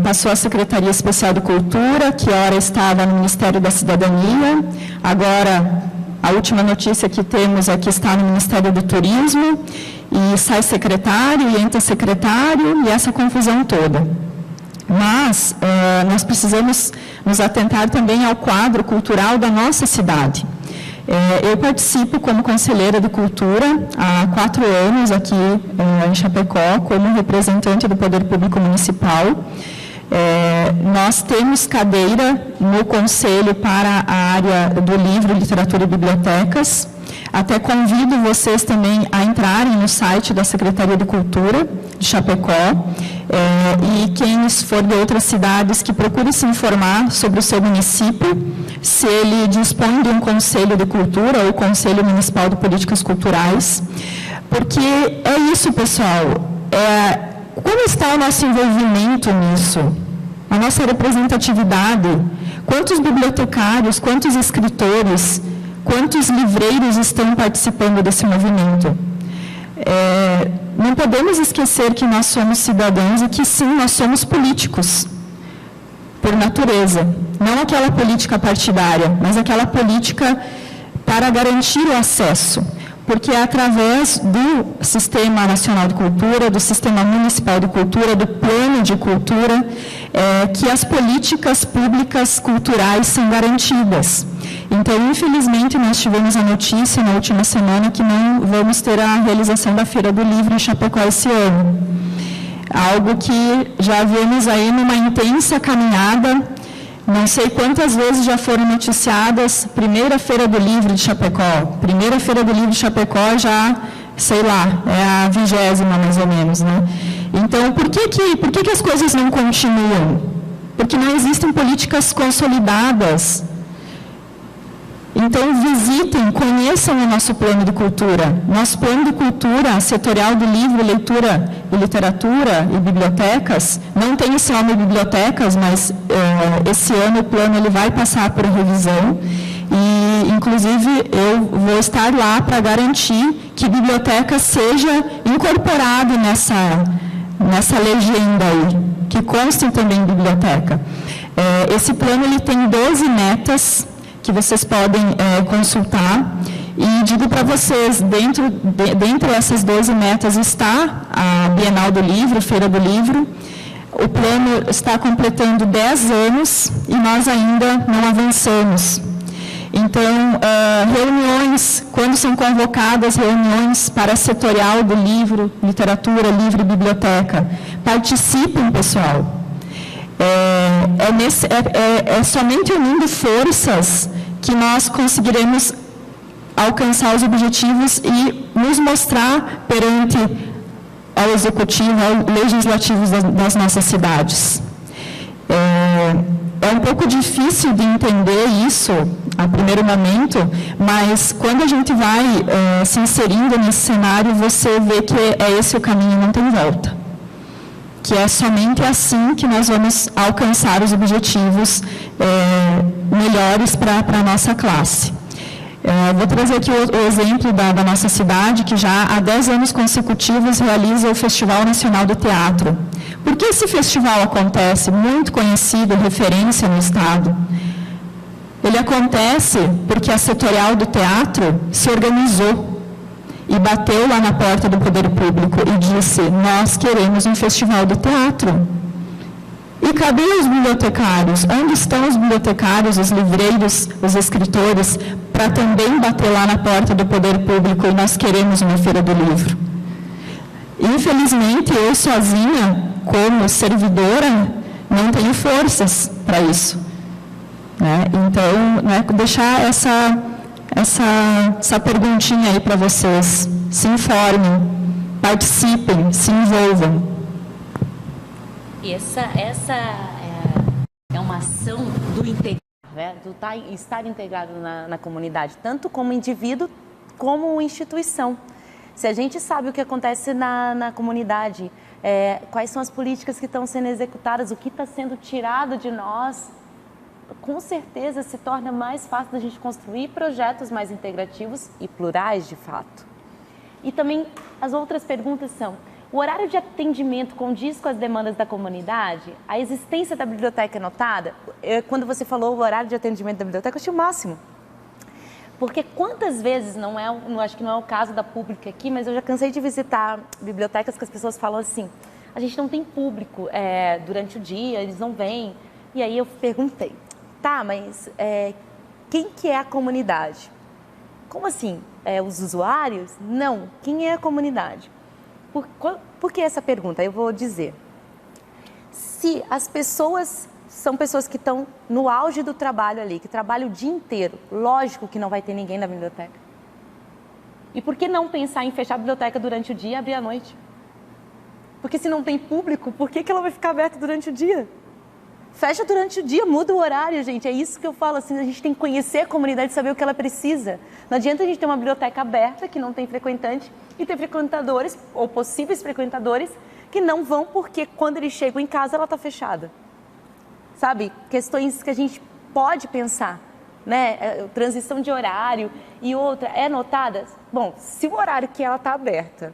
passou a Secretaria Especial de Cultura, que ora estava no Ministério da Cidadania, agora a última notícia que temos é que está no Ministério do Turismo, e sai secretário, e entra secretário, e essa confusão toda. Mas nós precisamos nos atentar também ao quadro cultural da nossa cidade. Eu participo como conselheira de cultura há 4 anos aqui em Chapecó, como representante do Poder Público Municipal. Nós temos cadeira no Conselho para a área do livro, literatura e bibliotecas. Até convido vocês também a entrarem no site da Secretaria de Cultura de Chapecó, e quem for de outras cidades que procure se informar sobre o seu município, se ele dispõe de um Conselho de Cultura ou Conselho Municipal de Políticas Culturais, porque é isso, pessoal, como está o nosso envolvimento nisso? A nossa representatividade? Quantos bibliotecários, quantos escritores, quantos livreiros estão participando desse movimento? Não podemos esquecer que nós somos cidadãos e que, sim, nós somos políticos, por natureza. Não aquela política partidária, mas aquela política para garantir o acesso. Porque é através do Sistema Nacional de Cultura, do Sistema Municipal de Cultura, do Plano de Cultura, que as políticas públicas culturais são garantidas. Então, infelizmente, nós tivemos a notícia na última semana que não vamos ter a realização da Feira do Livro em Chapecó esse ano. Algo que já vemos aí numa intensa caminhada. Não sei quantas vezes já foram noticiadas, primeira Feira do Livro de Chapecó. Primeira Feira do Livro de Chapecó já, sei lá, é a 20ª mais ou menos, né? Então, por que as coisas não continuam? Porque não existem políticas consolidadas. Então, visitem, conheçam o nosso plano de cultura. Nosso plano de cultura, setorial do livro, leitura e literatura e bibliotecas, não tem esse nome bibliotecas, mas esse ano o plano ele vai passar por revisão e, inclusive, eu vou estar lá para garantir que biblioteca seja incorporado nessa legenda aí, que conste também também biblioteca. Esse plano ele tem 12 metas que vocês podem consultar, e digo para vocês, dentro dessas 12 metas está a Bienal do Livro, Feira do Livro. O plano está completando 10 anos e nós ainda não avançamos. Então, reuniões, quando são convocadas reuniões para setorial do livro, literatura, livro e biblioteca, participem, pessoal. É somente unindo forças que nós conseguiremos alcançar os objetivos e nos mostrar perante ao executivo, ao legislativo das nossas cidades. É um pouco difícil de entender isso a primeiro momento, mas quando a gente vai se inserindo nesse cenário, você vê que é esse o caminho, não tem volta. Que é somente assim que nós vamos alcançar os objetivos melhores para a nossa classe. Vou trazer aqui o exemplo da nossa cidade, que já há 10 anos consecutivos realiza o Festival Nacional do Teatro. Por que esse festival acontece? Muito conhecido, referência no Estado. Ele acontece porque a setorial do teatro se organizou e bateu lá na porta do Poder Público e disse: nós queremos um festival de teatro. E cadê os bibliotecários? Onde estão os bibliotecários, os livreiros, os escritores, para também bater lá na porta do Poder Público e nós queremos uma Feira do Livro? Infelizmente, eu sozinha, como servidora, não tenho forças para isso. né? Então, né, deixar essa perguntinha aí para vocês. Se informem, participem, se envolvam. E essa é uma ação do integrar, né? Do estar integrado na comunidade, tanto como indivíduo como instituição. Se a gente sabe o que acontece na comunidade, quais são as políticas que estão sendo executadas, o que está sendo tirado de nós, com certeza se torna mais fácil da gente construir projetos mais integrativos e plurais de fato. E também as outras perguntas são: o horário de atendimento condiz com as demandas da comunidade? A existência da biblioteca é notada? Quando você falou o horário de atendimento da biblioteca, eu achei o máximo. Porque quantas vezes, acho que não é o caso da pública aqui, mas eu já cansei de visitar bibliotecas que as pessoas falam assim: a gente não tem público durante o dia, eles não vêm. E aí eu perguntei: tá, mas quem que é a comunidade? Como assim? Os usuários? Não. Quem é a comunidade? Por que essa pergunta? Eu vou dizer. Se as pessoas são pessoas que estão no auge do trabalho ali, que trabalham o dia inteiro, lógico que não vai ter ninguém na biblioteca. E por que não pensar em fechar a biblioteca durante o dia e abrir à noite? Porque se não tem público, por que ela vai ficar aberta durante o dia? Fecha durante o dia, muda o horário, gente. É isso que eu falo, assim, a gente tem que conhecer a comunidade, saber o que ela precisa. Não adianta a gente ter uma biblioteca aberta, que não tem frequentante, e ter frequentadores, ou possíveis frequentadores, que não vão porque quando eles chegam em casa, ela está fechada. Sabe? Questões que a gente pode pensar, né? Transição de horário e outra, notada? Bom, se o horário que ela está aberta,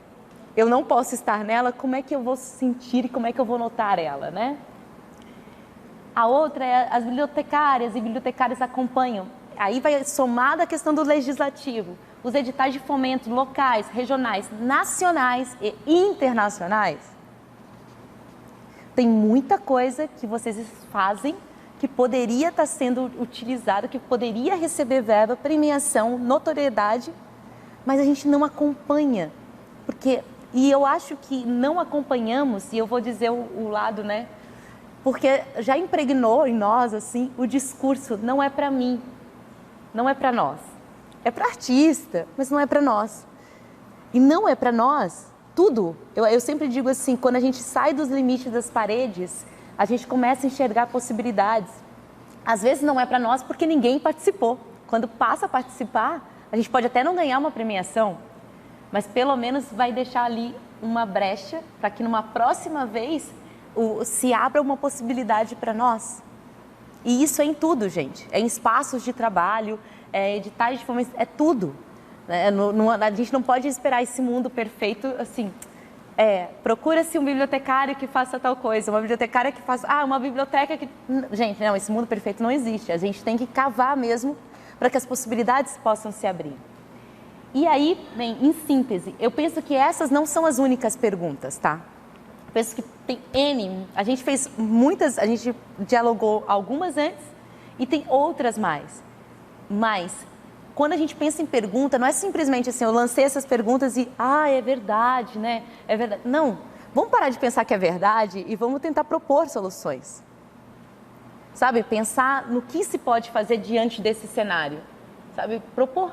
eu não posso estar nela, como é que eu vou sentir e como é que eu vou notar ela, né? A outra as bibliotecárias e bibliotecários acompanham. Aí vai somada a questão do legislativo, os editais de fomento locais, regionais, nacionais e internacionais. Tem muita coisa que vocês fazem que poderia estar sendo utilizado, que poderia receber verba, premiação, notoriedade, mas a gente não acompanha. E eu acho que não acompanhamos, e eu vou dizer o lado, né? Porque já impregnou em nós, assim, o discurso: não é para mim, não é para nós. É para artista, mas não é para nós. E não é para nós tudo. Eu sempre digo assim, quando a gente sai dos limites das paredes, a gente começa a enxergar possibilidades. Às vezes não é para nós porque ninguém participou. Quando passa a participar, a gente pode até não ganhar uma premiação, mas pelo menos vai deixar ali uma brecha para que numa próxima vez se abra uma possibilidade para nós. E isso é em tudo, gente. É em espaços de trabalho, editais de fomento, é tudo. A gente não pode esperar esse mundo perfeito, assim, procura-se um bibliotecário que faça tal coisa, uma bibliotecária que faça, uma biblioteca que... Gente, não, esse mundo perfeito não existe. A gente tem que cavar mesmo para que as possibilidades possam se abrir. E aí, bem, em síntese, eu penso que essas não são as únicas perguntas, tá? Eu penso que tem N, a gente fez muitas, a gente dialogou algumas antes e tem outras mais. Mas, quando a gente pensa em pergunta, não é simplesmente assim, eu lancei essas perguntas e, é verdade, né? É verdade. Não, vamos parar de pensar que é verdade e vamos tentar propor soluções. Sabe, pensar no que se pode fazer diante desse cenário. Sabe, propor.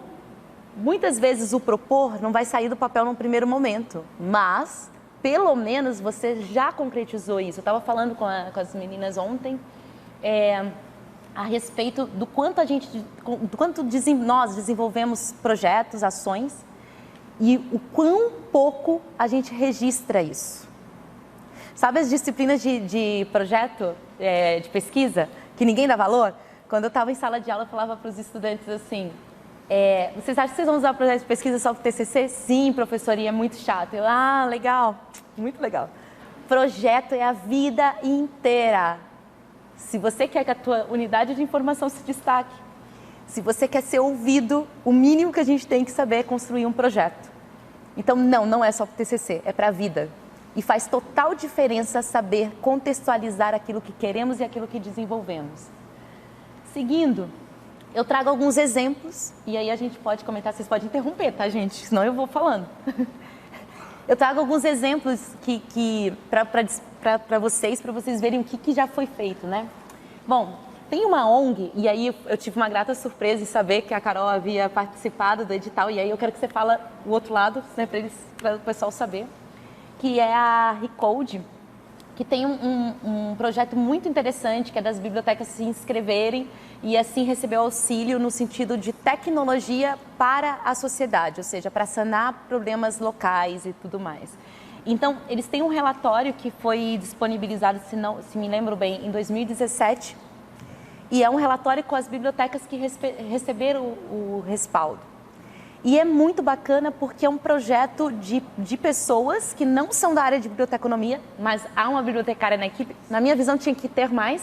Muitas vezes o propor não vai sair do papel num primeiro momento, mas pelo menos você já concretizou isso. Eu estava falando com as meninas ontem a respeito do quanto nós desenvolvemos projetos, ações e o quão pouco a gente registra isso. Sabe as disciplinas de projeto, de pesquisa, que ninguém dá valor? Quando eu estava em sala de aula, eu falava para os estudantes assim... vocês acham que vocês vão usar o projeto de pesquisa só para o TCC? Sim, professor, e é muito chato. Eu, legal, muito legal. Projeto é a vida inteira. Se você quer que a tua unidade de informação se destaque, se você quer ser ouvido, o mínimo que a gente tem que saber é construir um projeto. Então, não é só para o TCC, é para a vida. E faz total diferença saber contextualizar aquilo que queremos e aquilo que desenvolvemos. Seguindo... eu trago alguns exemplos, e aí a gente pode comentar, vocês podem interromper, tá, gente? Senão eu vou falando. Eu trago alguns exemplos para vocês verem o que já foi feito, né? Bom, tem uma ONG, e aí eu tive uma grata surpresa em saber que a Carol havia participado do edital, e aí eu quero que você fale o outro lado, né, para o pessoal saber, que é a Recode, que tem um projeto muito interessante, que é das bibliotecas se inscreverem e assim receber auxílio no sentido de tecnologia para a sociedade, ou seja, para sanar problemas locais e tudo mais. Então, eles têm um relatório que foi disponibilizado, se me lembro bem, em 2017, e é um relatório com as bibliotecas que receberam o respaldo. E é muito bacana porque é um projeto de pessoas que não são da área de biblioteconomia, mas há uma bibliotecária na equipe. Na minha visão tinha que ter mais,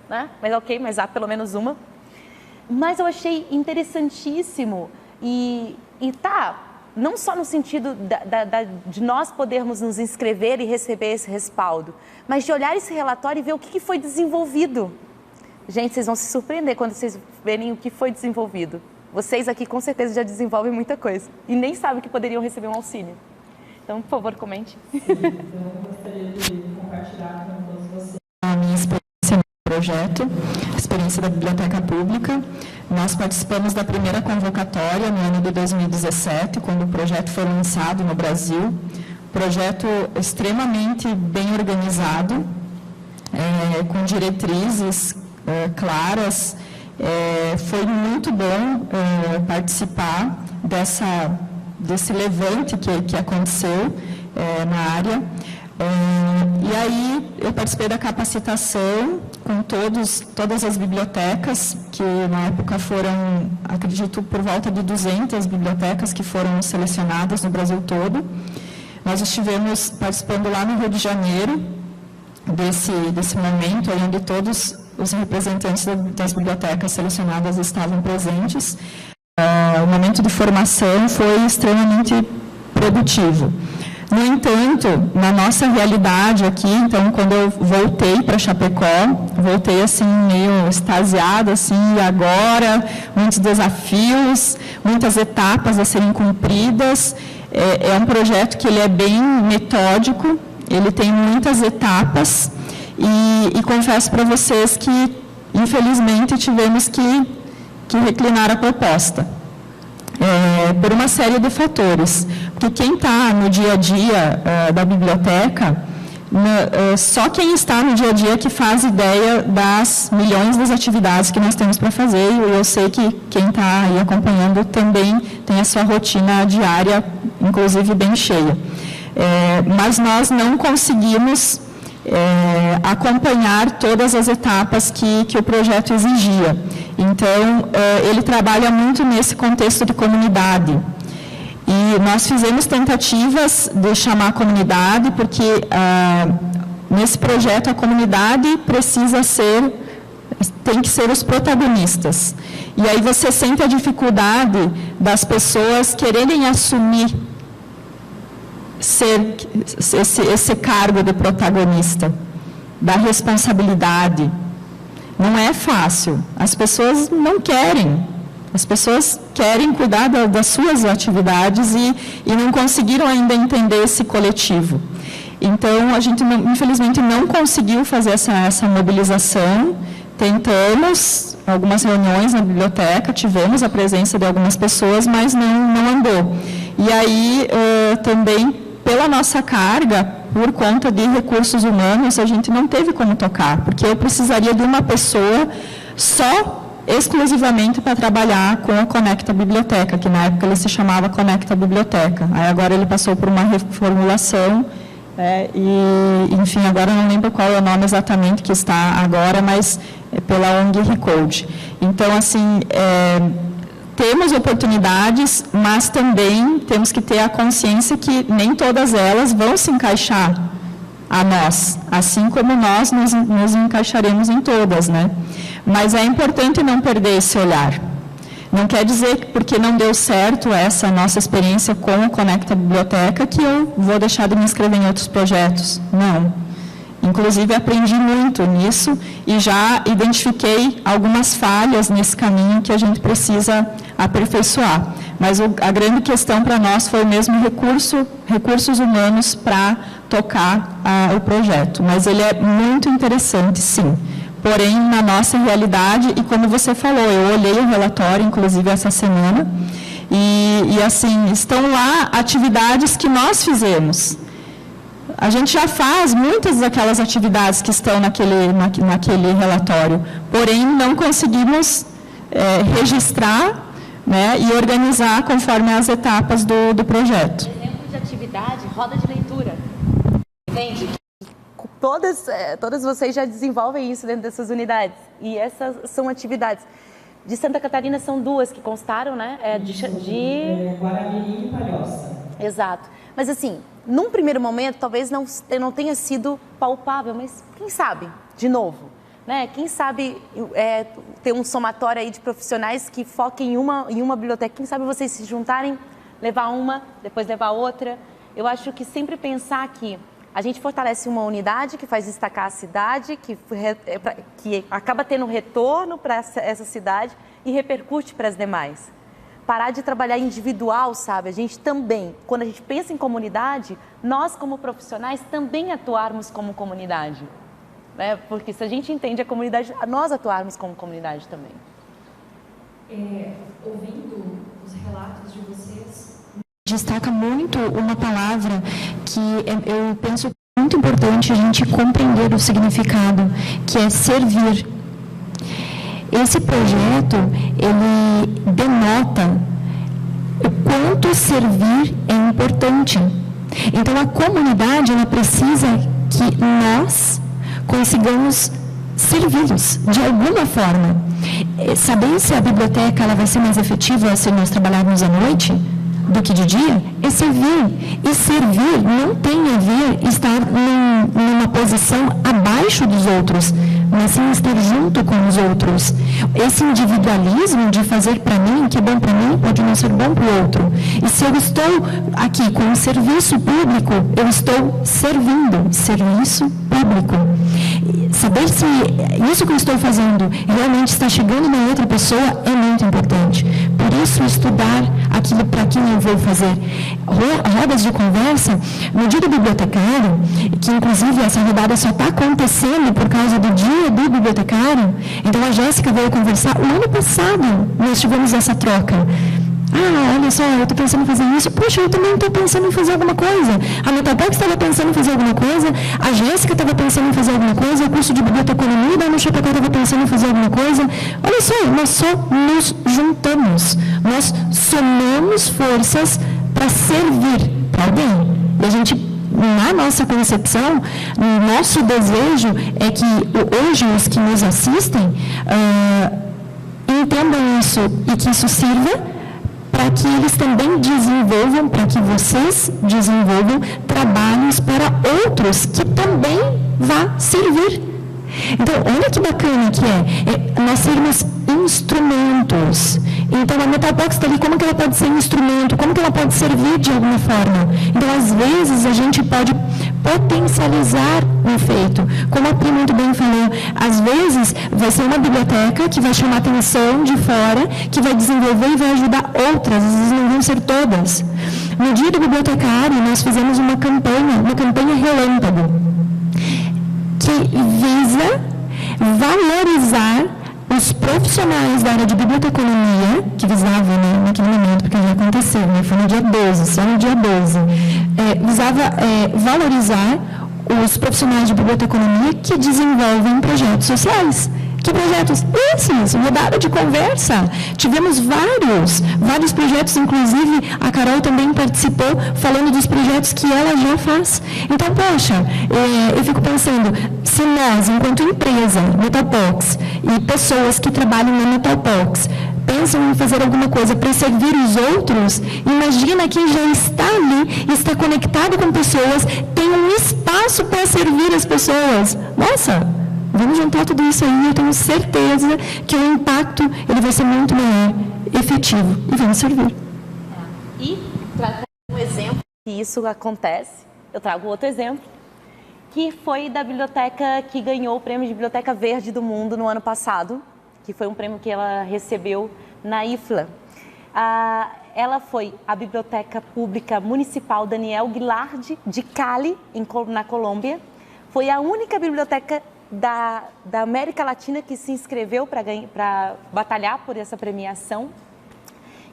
né? Mas ok, mas há pelo menos uma. Mas eu achei interessantíssimo e não só no sentido de nós podermos nos inscrever e receber esse respaldo, mas de olhar esse relatório e ver o que foi desenvolvido. Gente, vocês vão se surpreender quando vocês verem o que foi desenvolvido. Vocês aqui com certeza já desenvolvem muita coisa e nem sabem que poderiam receber um auxílio. Então, por favor, comente. Sim, eu gostaria de compartilhar com todos vocês a minha experiência no projeto, a experiência da Biblioteca Pública. Nós participamos da primeira convocatória no ano de 2017, quando o projeto foi lançado no Brasil. Projeto extremamente bem organizado, com diretrizes claras. Foi muito bom participar desse levante que aconteceu na área. E aí eu participei da capacitação com todas as bibliotecas, que na época foram, acredito, por volta de 200 bibliotecas que foram selecionadas no Brasil todo. Nós estivemos participando lá no Rio de Janeiro desse momento, onde todos os representantes das bibliotecas selecionadas estavam presentes. O momento de formação foi extremamente produtivo. No entanto, na nossa realidade aqui, então, quando eu voltei para Chapecó, voltei assim, meio extasiada, assim, e agora, muitos desafios, muitas etapas a serem cumpridas. É um projeto que ele é bem metódico, ele tem muitas etapas, e confesso para vocês que, infelizmente, tivemos que reclinar a proposta. Por uma série de fatores. Porque quem está no dia a dia da biblioteca, só quem está no dia a dia que faz ideia das milhões das atividades que nós temos para fazer, e eu sei que quem está aí acompanhando também tem a sua rotina diária, inclusive bem cheia. Mas nós não conseguimos acompanhar todas as etapas que o projeto exigia. Então, ele trabalha muito nesse contexto de comunidade. E nós fizemos tentativas de chamar a comunidade, porque nesse projeto a comunidade tem que ser os protagonistas. E aí você sente a dificuldade das pessoas quererem assumir esse cargo de protagonista, da responsabilidade. Não é fácil. As pessoas não querem. As pessoas querem cuidar das suas atividades e não conseguiram ainda entender esse coletivo. Então, a gente, infelizmente, não conseguiu fazer essa mobilização. Tentamos algumas reuniões na biblioteca, tivemos a presença de algumas pessoas, mas não andou. E aí, também, pela nossa carga, por conta de recursos humanos, a gente não teve como tocar, porque eu precisaria de uma pessoa exclusivamente para trabalhar com o Conecta Biblioteca, que na época ele se chamava Conecta Biblioteca. Aí agora ele passou por uma reformulação, enfim, agora eu não lembro qual é o nome exatamente que está agora, mas é pela ONG Recode. Então, assim, temos oportunidades, mas também temos que ter a consciência que nem todas elas vão se encaixar a nós, assim como nós nos encaixaremos em todas, né? Mas é importante não perder esse olhar. Não quer dizer que porque não deu certo essa nossa experiência com o Conecta Biblioteca que eu vou deixar de me inscrever em outros projetos. Não. Inclusive, aprendi muito nisso e já identifiquei algumas falhas nesse caminho que a gente precisa aperfeiçoar. Mas a grande questão para nós foi mesmo recursos humanos para tocar o projeto. Mas ele é muito interessante, sim, porém, na nossa realidade, e como você falou, eu olhei o relatório, inclusive, essa semana, e assim, estão lá atividades que nós fizemos. A gente já faz muitas daquelas atividades que estão naquele relatório, porém, não conseguimos registrar, né, e organizar conforme as etapas do projeto. Exemplo de atividade, roda de leitura. Entende? Todas vocês já desenvolvem isso dentro das suas unidades. E essas são atividades. De Santa Catarina são 2 que constaram, né? Guaramirim e Palhoça. Exato. Mas assim, num primeiro momento, talvez não tenha sido palpável, mas quem sabe, de novo, né? Quem sabe ter um somatório aí de profissionais que foquem em uma biblioteca. Quem sabe vocês se juntarem, levar uma, depois levar outra. Eu acho que sempre pensar que a gente fortalece uma unidade que faz destacar a cidade, que acaba tendo retorno para essa cidade e repercute para as demais. Parar de trabalhar individual, sabe? A gente também, quando a gente pensa em comunidade, nós como profissionais também atuarmos como comunidade. Né? Porque se a gente entende a comunidade, nós atuarmos como comunidade também. Ouvindo os relatos de vocês, destaca muito uma palavra que eu penso muito importante a gente compreender o significado, que é servir. Esse projeto, ele denota o quanto servir é importante. Então, a comunidade, ela precisa que nós consigamos servi-los de alguma forma. Saber se a biblioteca ela vai ser mais efetiva se nós trabalharmos à noite do que de dia, é servir. E servir não tem a ver estar numa posição abaixo dos outros, mas sim estar junto com os outros. Esse individualismo de fazer para mim, que é bom para mim, pode não ser bom para o outro. E se eu estou aqui com um serviço público, eu estou servindo, serviço público. Saber se isso que eu estou fazendo realmente está chegando na outra pessoa é muito importante. Por isso, estudar aquilo para quem eu vou fazer. Rodas de conversa, no dia do bibliotecário, que inclusive essa rodada só está acontecendo por causa do dia do bibliotecário, então a Jéssica veio conversar. O ano passado nós tivemos essa troca. Olha só, eu estou pensando em fazer isso. Poxa, eu também estou pensando em fazer alguma coisa. A Metalbox estava pensando em fazer alguma coisa. A Jéssica estava pensando em fazer alguma coisa. O curso de biblioteconomia da Chapecó estava pensando em fazer alguma coisa. Olha só, nós só nos juntamos. Nós somamos forças para servir para alguém. E a gente, na nossa concepção, o nosso desejo é que hoje os que nos assistem entendam isso e que isso sirva para que eles também desenvolvam, para que vocês desenvolvam trabalhos para outros que também vá servir. Então, olha que bacana que nós sermos instrumentos. Então, a Metalbox está ali, como que ela pode ser instrumento? Como que ela pode servir de alguma forma? Então, às vezes, a gente pode potencializar um feito. Como a Pri muito bem falou, às vezes vai ser uma biblioteca que vai chamar atenção de fora, que vai desenvolver e vai ajudar outras, às vezes não vão ser todas. No dia do bibliotecário, nós fizemos uma campanha relâmpago, que visa valorizar os profissionais da área de biblioteconomia, que visavam naquele momento, porque já aconteceu, foi no dia 12, só no dia 12, visava valorizar os profissionais de biblioteconomia que desenvolvem projetos sociais. Que projetos? Esses, rodada de conversa. Tivemos vários projetos, inclusive a Carol também participou, falando dos projetos que ela já faz. Então, poxa, eu fico pensando, se nós, enquanto empresa, Metalbox, e pessoas que trabalham na Metalbox, pensam em fazer alguma coisa para servir os outros, imagina quem já está ali, está conectado com pessoas, tem um espaço para servir as pessoas. Nossa! Vamos juntar tudo isso aí, eu tenho certeza que o impacto ele vai ser muito maior, efetivo, e vamos servir. E, trazendo um exemplo que isso acontece, eu trago outro exemplo, que foi da biblioteca que ganhou o prêmio de Biblioteca Verde do Mundo no ano passado, que foi um prêmio que ela recebeu na IFLA. Ela foi a Biblioteca Pública Municipal Daniel Guilard de Cali, na Colômbia. Foi a única biblioteca da América Latina que se inscreveu para batalhar por essa premiação.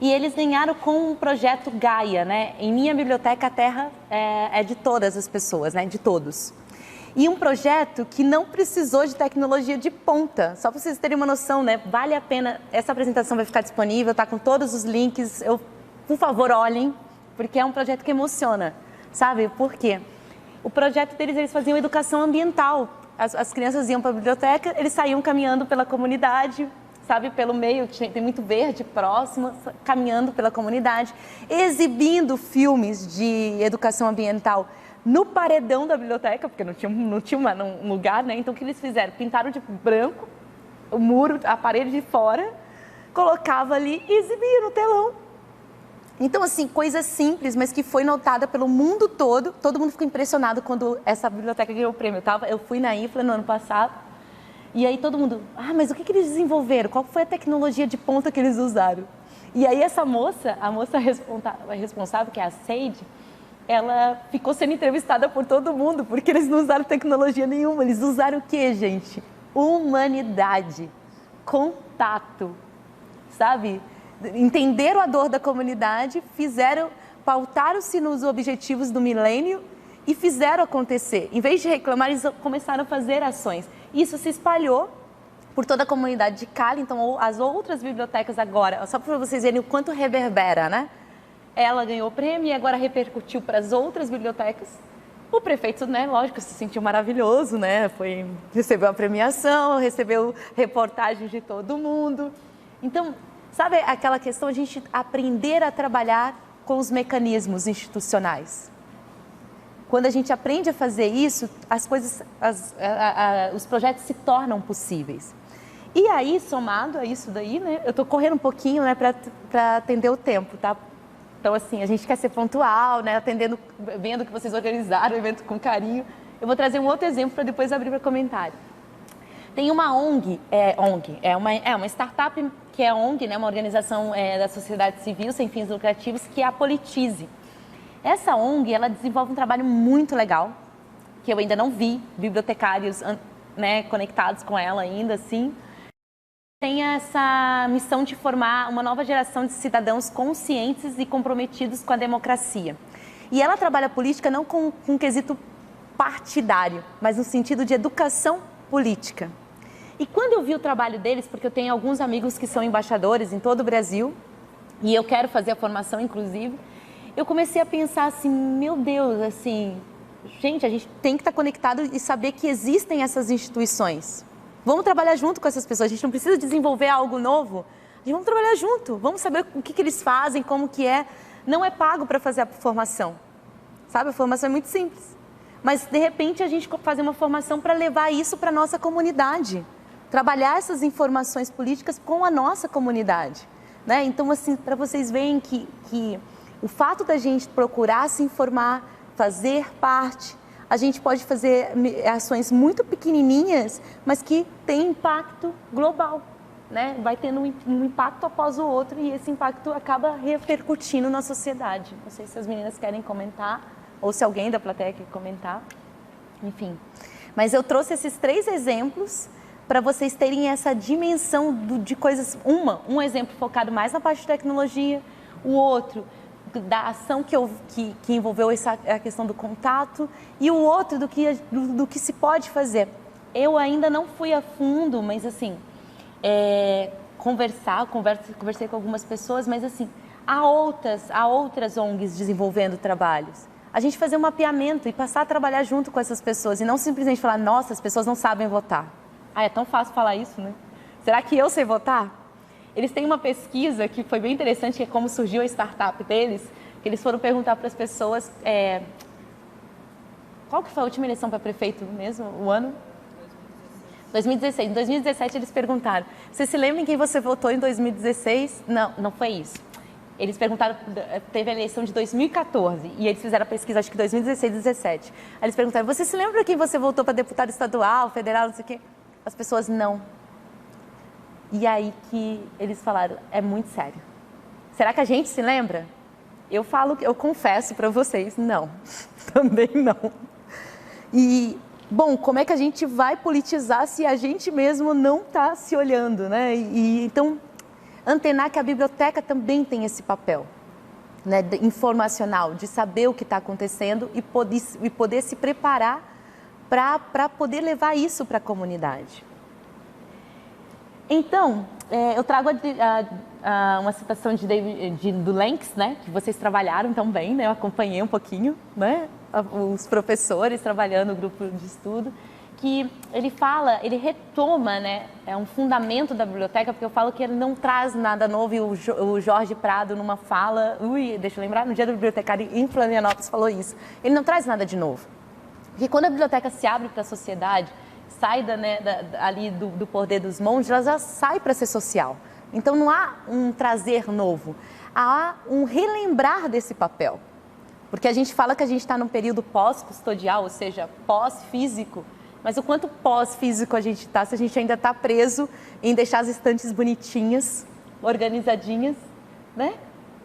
E eles ganharam com um projeto Gaia, né? Em minha biblioteca, a terra é de todas as pessoas, né? De todos. E um projeto que não precisou de tecnologia de ponta. Só para vocês terem uma noção, né? Vale a pena. Essa apresentação vai ficar disponível, tá com todos os links. Por favor, olhem, porque é um projeto que emociona. Sabe por quê? O projeto deles, eles faziam educação ambiental. As crianças iam para a biblioteca, eles saíam caminhando pela comunidade, sabe, pelo meio, tem muito verde próximo, caminhando pela comunidade, exibindo filmes de educação ambiental no paredão da biblioteca, porque não tinha um lugar, né? Então, o que eles fizeram? Pintaram de branco o muro, a parede de fora, colocava ali e exibia no telão. Então, assim, coisa simples, mas que foi notada pelo mundo todo. Todo mundo ficou impressionado quando essa biblioteca ganhou o prêmio. Eu fui na IFLA no ano passado, e aí todo mundo, mas o que eles desenvolveram? Qual foi a tecnologia de ponta que eles usaram? E aí essa moça, a moça responsável, que é a Seide, ela ficou sendo entrevistada por todo mundo, porque eles não usaram tecnologia nenhuma. Eles usaram o quê, gente? Humanidade, contato, sabe? Entenderam a dor da comunidade, pautaram-se nos objetivos do milênio e fizeram acontecer. Em vez de reclamar, eles começaram a fazer ações. Isso se espalhou por toda a comunidade de Cali, então as outras bibliotecas agora, só para vocês verem o quanto reverbera, né? Ela ganhou o prêmio e agora repercutiu para as outras bibliotecas. O prefeito, né, lógico, se sentiu maravilhoso, né? Recebeu a premiação, recebeu reportagens de todo mundo. Então, sabe aquela questão, a gente aprender a trabalhar com os mecanismos institucionais. Quando a gente aprende a fazer isso, as coisas, os projetos se tornam possíveis. E aí, somado a isso daí, né, eu estou correndo um pouquinho, né, para atender o tempo, tá? Então, assim, a gente quer ser pontual, né, vendo que vocês organizaram o evento com carinho. Eu vou trazer um outro exemplo para depois abrir para comentário. Tem uma ONG, uma startup que é ONG, né, uma organização da sociedade civil sem fins lucrativos, que é a Politize. Essa ONG, ela desenvolve um trabalho muito legal, que eu ainda não vi bibliotecários, né, conectados com ela ainda, assim. Tem essa missão de formar uma nova geração de cidadãos conscientes e comprometidos com a democracia. E ela trabalha política não com um quesito partidário, mas no sentido de educação política. E quando eu vi o trabalho deles, porque eu tenho alguns amigos que são embaixadores em todo o Brasil, e eu quero fazer a formação, inclusive, eu comecei a pensar assim, meu Deus, assim, gente, a gente tem que estar conectado e saber que existem essas instituições. Vamos trabalhar junto com essas pessoas, a gente não precisa desenvolver algo novo, a gente vamos trabalhar junto, vamos saber o que eles fazem, como que é. Não é pago para fazer a formação, sabe? A formação é muito simples. Mas, de repente, a gente fazer uma formação para levar isso para a nossa comunidade. Trabalhar essas informações políticas com a nossa comunidade. Né? Então, assim, para vocês verem que o fato da gente procurar se informar, fazer parte, a gente pode fazer ações muito pequenininhas, mas que têm impacto global. Né? Vai tendo um impacto após o outro e esse impacto acaba repercutindo na sociedade. Não sei se as meninas querem comentar ou se alguém da plateia quer comentar. Enfim, mas eu trouxe esses 3 exemplos para vocês terem essa dimensão de coisas. Um exemplo focado mais na parte de tecnologia, o outro da ação que envolveu a questão do contato e o outro do que se pode fazer. Eu ainda não fui a fundo, mas assim, conversei com algumas pessoas, mas assim, há outras ONGs desenvolvendo trabalhos. A gente fazer um mapeamento e passar a trabalhar junto com essas pessoas e não simplesmente falar, nossa, as pessoas não sabem votar. É tão fácil falar isso, né? Será que eu sei votar? Eles têm uma pesquisa que foi bem interessante, que é como surgiu a startup deles, que eles foram perguntar para as pessoas, qual que foi a última eleição para prefeito mesmo, o ano? 2016. Em 2017 eles perguntaram, você se lembra em quem você votou em 2016? Não foi isso. Eles perguntaram, teve a eleição de 2014 e eles fizeram a pesquisa, acho que 2016, 2017. Aí eles perguntaram, você se lembra quem você votou para deputado estadual, federal, não sei o quê? As pessoas, não. E aí que eles falaram, é muito sério. Será que a gente se lembra? Eu confesso para vocês, não. Também não. E bom, como é que a gente vai politizar se a gente mesmo não está se olhando, né? Então, antenar que a biblioteca também tem esse papel, né, informacional, de saber o que está acontecendo e poder se preparar para poder levar isso para a comunidade. Então, eu trago uma citação do Lenks, né, que vocês trabalharam também, né, eu acompanhei um pouquinho, né, os professores trabalhando no grupo de estudo, que ele retoma, né, um fundamento da biblioteca, porque eu falo que ele não traz nada novo, e o Jorge Prado, numa fala, deixa eu lembrar, no dia do bibliotecário em Florianópolis falou isso, ele não traz nada de novo. Porque quando a biblioteca se abre para a sociedade, sai ali do poder dos monges, ela já sai para ser social. Então não há um trazer novo, há um relembrar desse papel. Porque a gente fala que a gente está num período pós-custodial, ou seja, pós-físico, mas o quanto pós-físico a gente está, se a gente ainda está preso em deixar as estantes bonitinhas, organizadinhas, né?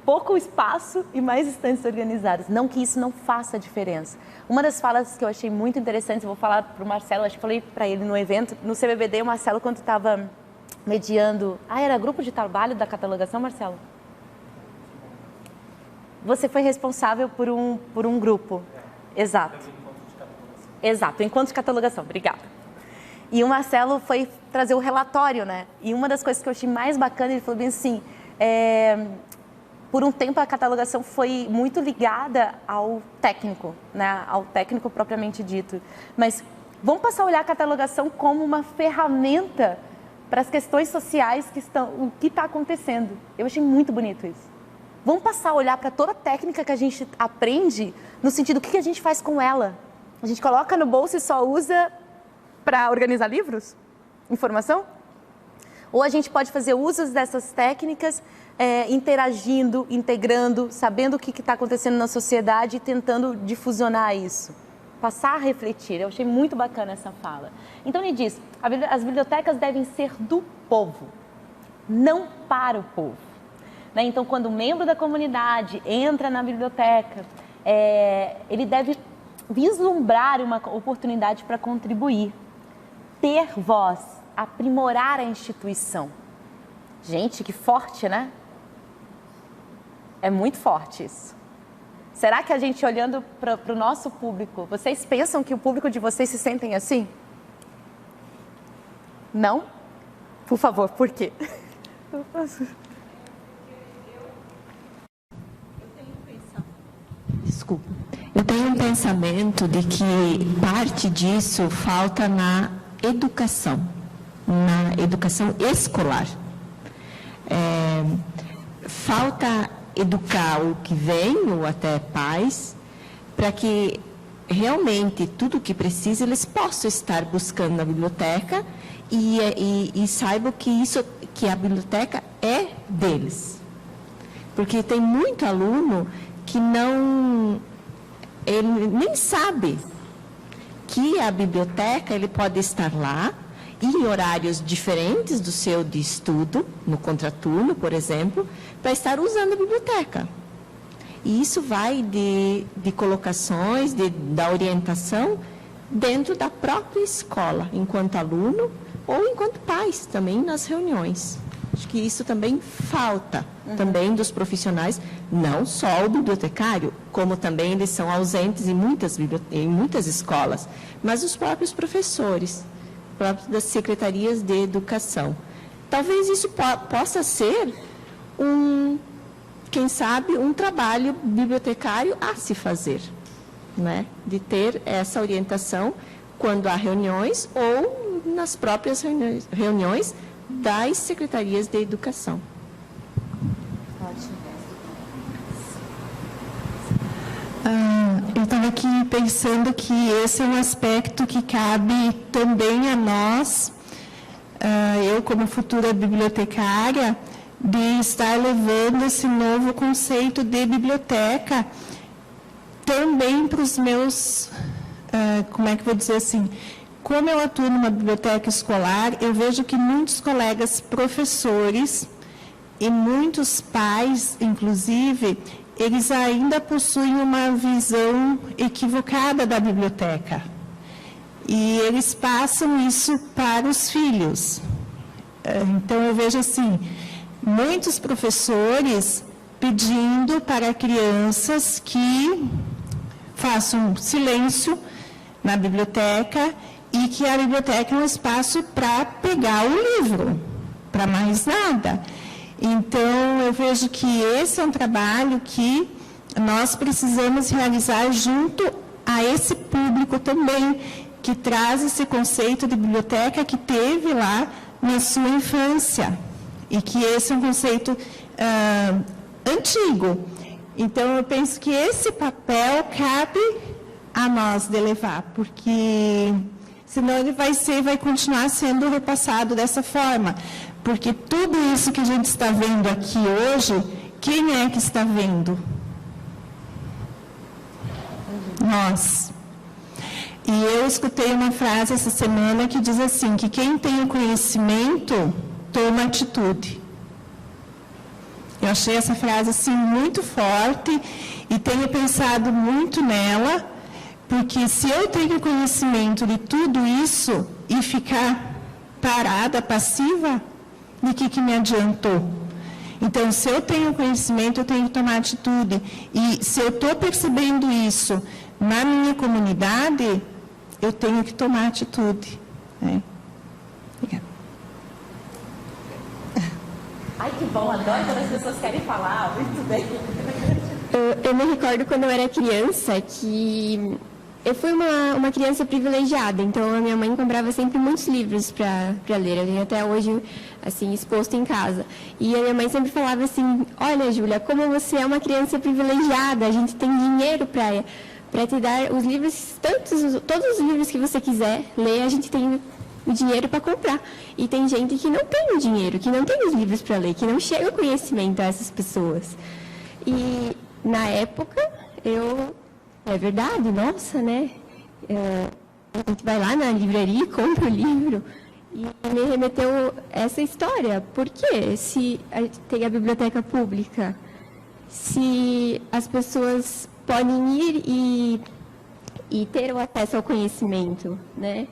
Pouco espaço e mais estantes organizadas. Não que isso não faça diferença. Uma das falas que eu achei muito interessante, eu vou falar para o Marcelo, acho que falei para ele no evento, no CBBD, o Marcelo, quando estava mediando... era grupo de trabalho da catalogação, Marcelo? Você foi responsável por um grupo. Exato. Exato, o encontro de catalogação, obrigada. E o Marcelo foi trazer o relatório, né? E uma das coisas que eu achei mais bacana, ele falou bem assim, por um tempo a catalogação foi muito ligada ao técnico, né? Ao técnico propriamente dito. Mas vamos passar a olhar a catalogação como uma ferramenta para as questões sociais o que está acontecendo. Eu achei muito bonito isso. Vamos passar a olhar para toda a técnica que a gente aprende, no sentido, o que a gente faz com ela? A gente coloca no bolso e só usa para organizar livros? Informação? Ou a gente pode fazer usos dessas técnicas, interagindo, integrando, sabendo o que está acontecendo na sociedade e tentando difusionar isso. Passar a refletir. Eu achei muito bacana essa fala. Então ele diz, as bibliotecas devem ser do povo, não para o povo. Né? Então quando um membro da comunidade entra na biblioteca, ele deve vislumbrar uma oportunidade para contribuir, ter voz, aprimorar a instituição. Gente, que forte, né? É muito forte isso. Será que a gente, olhando para o nosso público, vocês pensam que o público de vocês se sentem assim? Não? Por favor, por quê? Desculpa. Eu tenho um pensamento de que parte disso falta na educação escolar. Falta educar o que vem, ou até pais, para que realmente tudo o que precisa eles possam estar buscando na biblioteca e saibam que a biblioteca é deles. Porque tem muito aluno que ele nem sabe que a biblioteca ele pode estar lá em horários diferentes do seu de estudo, no contraturno, por exemplo, para estar usando a biblioteca. E isso vai de colocações, da orientação dentro da própria escola, enquanto aluno ou enquanto pais também nas reuniões. Acho que isso também falta, também dos profissionais, não só o bibliotecário, como também eles são ausentes em muitas escolas, mas os próprios professores, próprios das secretarias de educação. Talvez isso possa ser quem sabe, um trabalho bibliotecário a se fazer, né? De ter essa orientação quando há reuniões ou nas próprias reuniões das secretarias de educação. Ótimo. Eu estava aqui pensando que esse é um aspecto que cabe também a nós, eu como futura bibliotecária, de estar levando esse novo conceito de biblioteca também para os meus, como é que eu vou dizer assim, como eu atuo numa biblioteca escolar, eu vejo que muitos colegas professores e muitos pais, inclusive, eles ainda possuem uma visão equivocada da biblioteca. e eles passam isso para os filhos. Então, eu vejo assim, muitos professores pedindo para crianças que façam silêncio na biblioteca e que a biblioteca é um espaço para pegar o livro, para mais nada. Então, eu vejo que esse é um trabalho que nós precisamos realizar junto a esse público também, que traz esse conceito de biblioteca que teve lá na sua infância, e que esse é um conceito antigo. Então, eu penso que esse papel cabe a nós de levar, porque senão ele vai continuar sendo repassado dessa forma. Porque tudo isso que a gente está vendo aqui hoje, quem é que está vendo? Nós. E eu escutei uma frase essa semana que diz assim, que quem tem o conhecimento, toma atitude. Eu achei essa frase assim muito forte e tenho pensado muito nela, porque se eu tenho conhecimento de tudo isso e ficar parada, passiva, de que me adiantou? Então, se eu tenho conhecimento, eu tenho que tomar atitude. E se eu estou percebendo isso na minha comunidade, eu tenho que tomar atitude. Obrigada. Ai, que bom, adoro quando as pessoas querem falar. Muito bem. Eu me recordo quando eu era criança que eu fui uma criança privilegiada, então a minha mãe comprava sempre muitos livros para ler. Eu tenho até hoje assim, exposto em casa. E a minha mãe sempre falava assim, olha, Júlia, como você é uma criança privilegiada, a gente tem dinheiro para te dar os livros, todos os livros que você quiser ler, a gente tem o dinheiro para comprar. E tem gente que não tem o dinheiro, que não tem os livros para ler, que não chega o conhecimento a essas pessoas. E na época, é verdade, nossa, né? A gente vai lá na livraria e compra o livro. E me remeteu essa história. Por quê? Se tem a biblioteca pública, se as pessoas podem ir e ter o acesso ao conhecimento, né?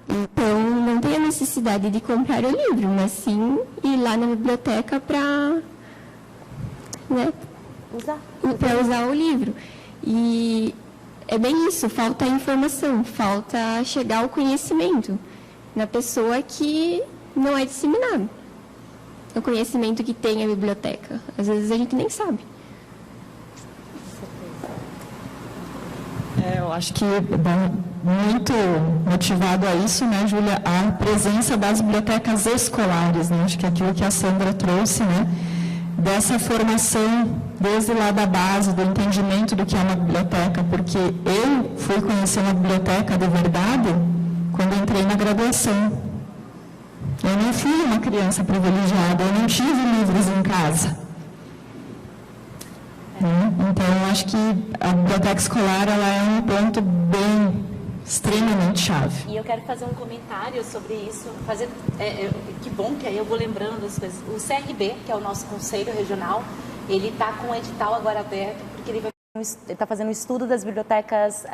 Então, não tem a necessidade de comprar o livro, mas sim ir lá na biblioteca para usar o livro. E é bem isso, falta informação, falta chegar ao conhecimento na pessoa que não é disseminado. O conhecimento que tem a biblioteca. Às vezes a gente nem sabe. Eu acho que muito motivado a isso, né, Júlia, a presença das bibliotecas escolares, né? Acho que é aquilo que a Sandra trouxe, né, dessa formação desde lá da base, do entendimento do que é uma biblioteca, porque eu fui conhecer uma biblioteca de verdade quando entrei na graduação. Eu não fui uma criança privilegiada, eu não tive livros em casa. Então, eu acho que a biblioteca escolar ela é um ponto bem, extremamente chave. E eu quero fazer um comentário sobre isso. Que bom que aí eu vou lembrando as coisas. O CRB, que é o nosso Conselho Regional, ele está com o edital agora aberto, porque ele está fazendo um estudo das bibliotecas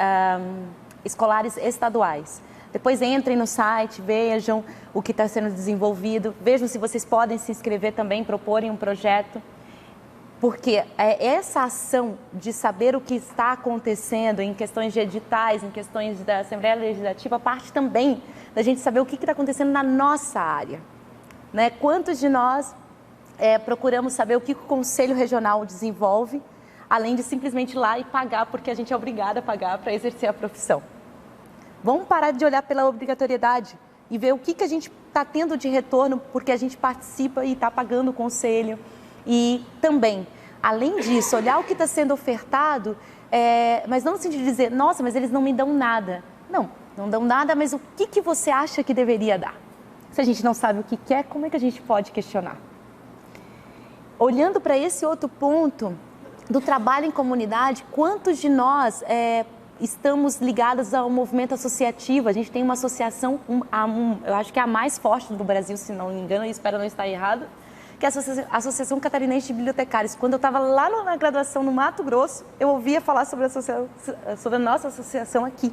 escolares estaduais. Depois entrem no site, vejam o que está sendo desenvolvido, vejam se vocês podem se inscrever também, proporem um projeto. Porque essa ação de saber o que está acontecendo em questões de editais, em questões da Assembleia Legislativa, parte também da gente saber o que está acontecendo na nossa área. Né? Quantos de nós procuramos saber o que o Conselho Regional desenvolve, além de simplesmente ir lá e pagar, porque a gente é obrigada a pagar para exercer a profissão. Vamos parar de olhar pela obrigatoriedade e ver o que a gente está tendo de retorno, porque a gente participa e está pagando o Conselho. E também, além disso, olhar o que está sendo ofertado, mas não no sentido de dizer, nossa, mas eles não me dão nada. Não dão nada, mas o que você acha que deveria dar? Se a gente não sabe o que quer, como é que a gente pode questionar? Olhando para esse outro ponto do trabalho em comunidade, quantos de nós estamos ligados ao movimento associativo? A gente tem uma associação, eu acho que é a mais forte do Brasil, se não me engano, e espero não estar errado, que é a Associação Catarinense de Bibliotecários. Quando eu estava lá na graduação no Mato Grosso, eu ouvia falar sobre a nossa associação aqui.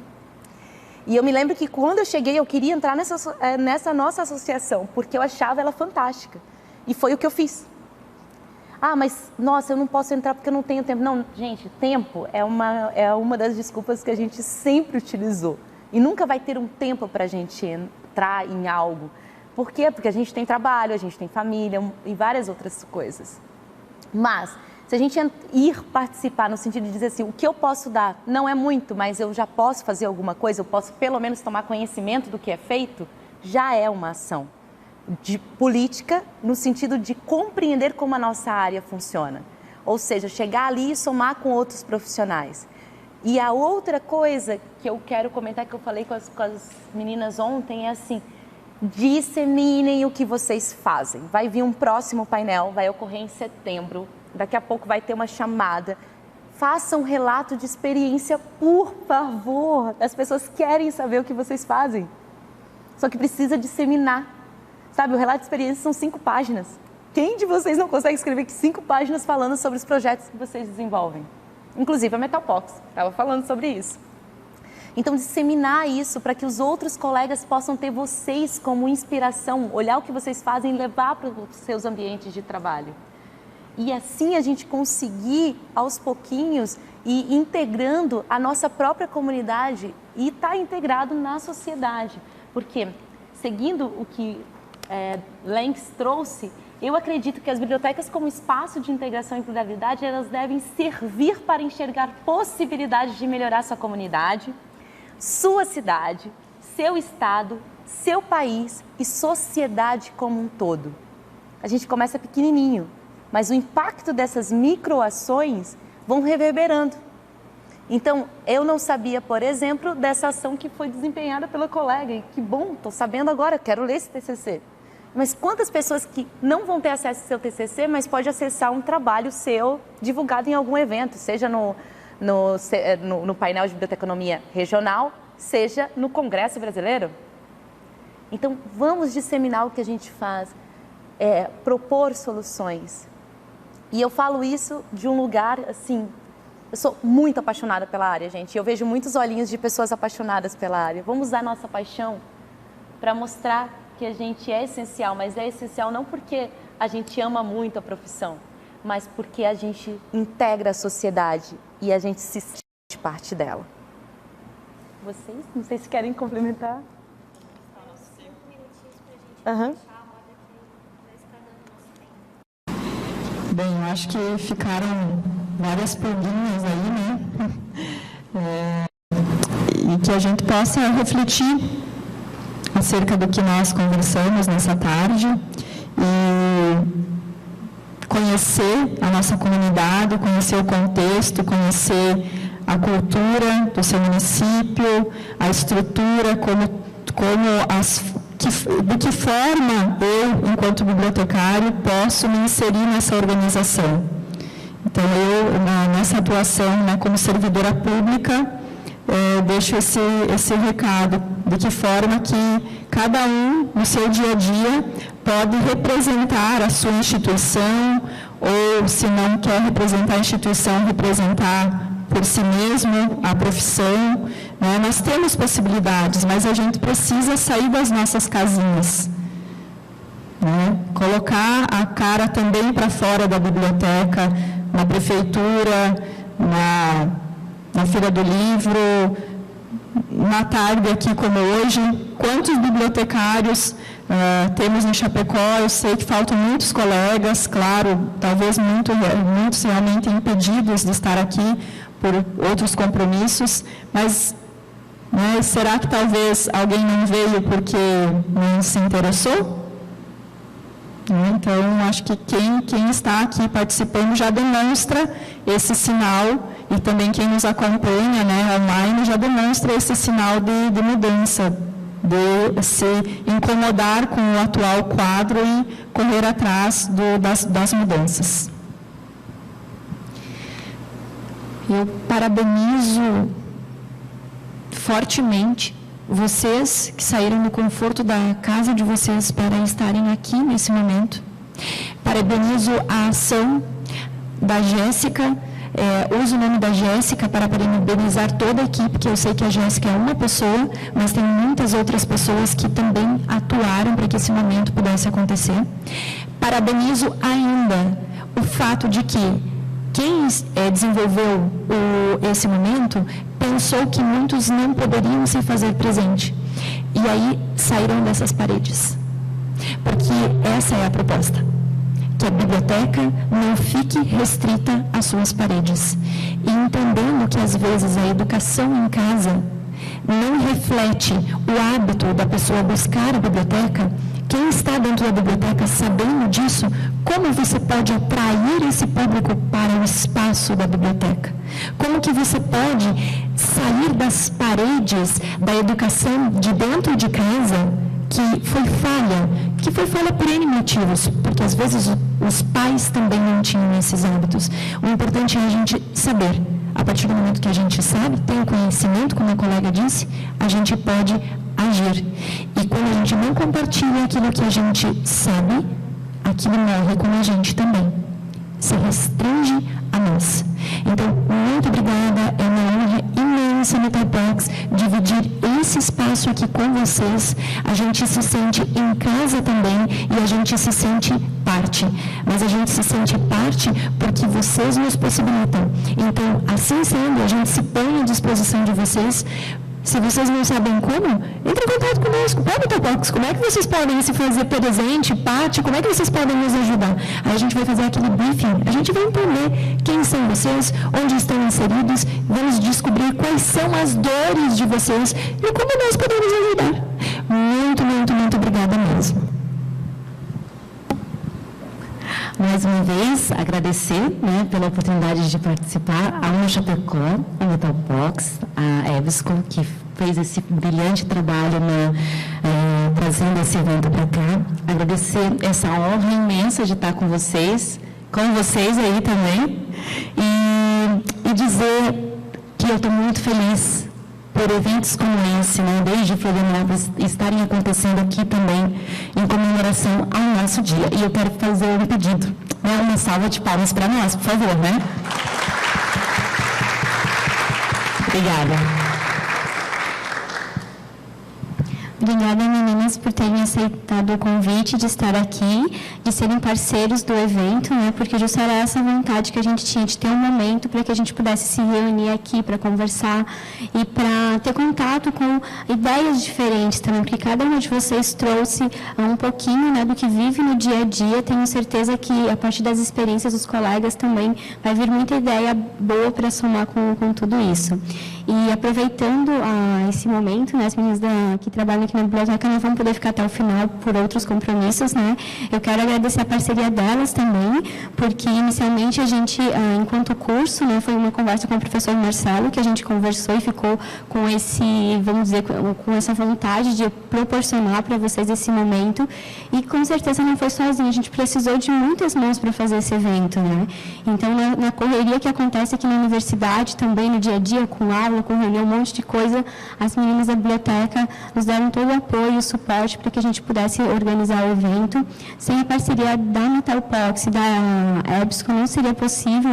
E eu me lembro que quando eu cheguei, eu queria entrar nessa nossa associação, porque eu achava ela fantástica. E foi o que eu fiz. Ah, mas, nossa, eu não posso entrar porque eu não tenho tempo. Não, gente, tempo é uma das desculpas que a gente sempre utilizou. E nunca vai ter um tempo para a gente entrar em algo. Por quê? Porque a gente tem trabalho, a gente tem família e várias outras coisas. Mas, se a gente ir participar no sentido de dizer assim, o que eu posso dar não é muito, mas eu já posso fazer alguma coisa, eu posso pelo menos tomar conhecimento do que é feito, já é uma ação de política no sentido de compreender como a nossa área funciona. Ou seja, chegar ali e somar com outros profissionais. E a outra coisa que eu quero comentar, que eu falei com as meninas ontem, é assim, disseminem o que vocês fazem. Vai vir um próximo painel, vai ocorrer em setembro, daqui a pouco vai ter uma chamada. Façam um relato de experiência, por favor. As pessoas querem saber o que vocês fazem. Só que precisa disseminar. Sabe, o relato de experiência são 5 páginas. Quem de vocês não consegue escrever 5 páginas falando sobre os projetos que vocês desenvolvem? Inclusive a Metalpox estava falando sobre isso. Então, disseminar isso para que os outros colegas possam ter vocês como inspiração, olhar o que vocês fazem e levar para os seus ambientes de trabalho. E assim a gente conseguir, aos pouquinhos, ir integrando a nossa própria comunidade e estar integrado na sociedade. Porque, seguindo o que Lenks trouxe, eu acredito que as bibliotecas como espaço de integração e pluralidade, elas devem servir para enxergar possibilidades de melhorar sua comunidade, sua cidade, seu estado, seu país e sociedade como um todo. A gente começa pequenininho, mas o impacto dessas microações vão reverberando. Então, eu não sabia, por exemplo, dessa ação que foi desempenhada pela colega. E que bom, estou sabendo agora, quero ler esse TCC. Mas quantas pessoas que não vão ter acesso ao seu TCC, mas pode acessar um trabalho seu divulgado em algum evento, seja no painel de biblioteconomia regional, seja no Congresso Brasileiro? Então, vamos disseminar o que a gente faz, propor soluções. E eu falo isso de um lugar, assim, eu sou muito apaixonada pela área, gente. Eu vejo muitos olhinhos de pessoas apaixonadas pela área. Vamos usar nossa paixão para mostrar que a gente é essencial, mas é essencial não porque a gente ama muito a profissão, mas porque a gente integra a sociedade e a gente se sente parte dela. Vocês? Não sei se querem complementar. Uhum. Bem, eu acho que ficaram várias perguntas aí, né? E que a gente possa refletir acerca do que nós conversamos nessa tarde e conhecer a nossa comunidade, conhecer o contexto, conhecer a cultura do seu município, a estrutura, de que forma eu, enquanto bibliotecário, posso me inserir nessa organização. Então, eu, nessa atuação, né, como servidora pública, deixo esse recado, de que forma que cada um, no seu dia a dia, pode representar a sua instituição, ou, se não quer representar a instituição, representar por si mesmo a profissão. Né? Nós temos possibilidades, mas a gente precisa sair das nossas casinhas. Né? Colocar a cara também para fora da biblioteca, na prefeitura, na Feira do Livro, na tarde aqui como hoje. Quantos bibliotecários temos em Chapecó? Eu sei que faltam muitos colegas, claro, talvez muitos realmente impedidos de estar aqui por outros compromissos, mas né, será que talvez alguém não veio porque não se interessou? Então, acho que quem está aqui participando já demonstra esse sinal, e também quem nos acompanha, né, online, já demonstra esse sinal de mudança, de se incomodar com o atual quadro e correr atrás das mudanças. Eu parabenizo fortemente vocês que saíram do conforto da casa de vocês para estarem aqui nesse momento. Parabenizo a ação da Jéssica uso o nome da Jéssica para parabenizar toda a equipe, que eu sei que a Jéssica é uma pessoa, mas tem muitas outras pessoas que também atuaram para que esse momento pudesse acontecer. Parabenizo ainda o fato de que quem desenvolveu esse momento pensou que muitos não poderiam se fazer presente. E aí saíram dessas paredes. Porque essa é a proposta. Que a biblioteca não fique restrita às suas paredes. E entendendo que, às vezes, a educação em casa não reflete o hábito da pessoa buscar a biblioteca, quem está dentro da biblioteca sabendo disso, como você pode atrair esse público para o espaço da biblioteca? Como que você pode sair das paredes da educação de dentro de casa, que foi falha por N motivos, porque às vezes os pais também não tinham esses hábitos. O importante é a gente saber. A partir do momento que a gente sabe, tem o conhecimento, como a colega disse, a gente pode agir. E quando a gente não compartilha aquilo que a gente sabe, aquilo morre com a gente também. Se restringe a nós. Então, muito obrigada. É uma honra imensa no Talkbox dividir esse espaço aqui com vocês. A gente se sente em casa também e a gente se sente parte. Mas a gente se sente parte porque vocês nos possibilitam. Então, assim sendo, a gente se põe à disposição de vocês. Se vocês não sabem como, entre em contato conosco. Pode Talkbox. Como é que vocês podem se fazer presente, parte? Como é que vocês podem nos ajudar? Aí a gente vai fazer aquele briefing. A gente vai entender quem são vocês, onde estão inseridos, vamos descobrir quais são as dores de vocês e como nós podemos ajudar. Muito, muito, muito obrigada mesmo. Mais uma vez, agradecer pela oportunidade de participar a Una Chapecó, a Metalbox, a EBSCO, que fez esse brilhante trabalho trazendo esse evento para cá. Agradecer essa honra imensa de estar com vocês aí também. E dizer que eu estou muito feliz por eventos como esse, desde Florianópolis, estarem acontecendo aqui também, em comemoração ao nosso dia. E eu quero fazer um pedido, uma salva de palmas para nós, por favor, Obrigada. Obrigada, meninas, por terem aceitado o convite de estar aqui, de serem parceiros do evento, porque justo era essa vontade que a gente tinha de ter um momento para que a gente pudesse se reunir aqui para conversar e para ter contato com ideias diferentes também, porque cada uma de vocês trouxe um pouquinho do que vive no dia a dia. Tenho certeza que a partir das experiências dos colegas também vai vir muita ideia boa para somar com tudo isso. E aproveitando esse momento, as meninas que trabalham aqui na biblioteca não vão poder ficar até o final por outros compromissos, Eu quero agradecer a parceria delas também, porque inicialmente a gente, enquanto curso, foi uma conversa com o professor Marcelo, que a gente conversou e ficou com com essa vontade de proporcionar para vocês esse momento. E com certeza não foi sozinho, a gente precisou de muitas mãos para fazer esse evento, Então, na correria que acontece aqui na universidade, também no dia a dia, com aula, com reunião, um monte de coisa, as meninas da biblioteca nos deram todo o apoio e o suporte para que a gente pudesse organizar o evento. Sem a parceria da Metalbox e da EBSCO não seria possível,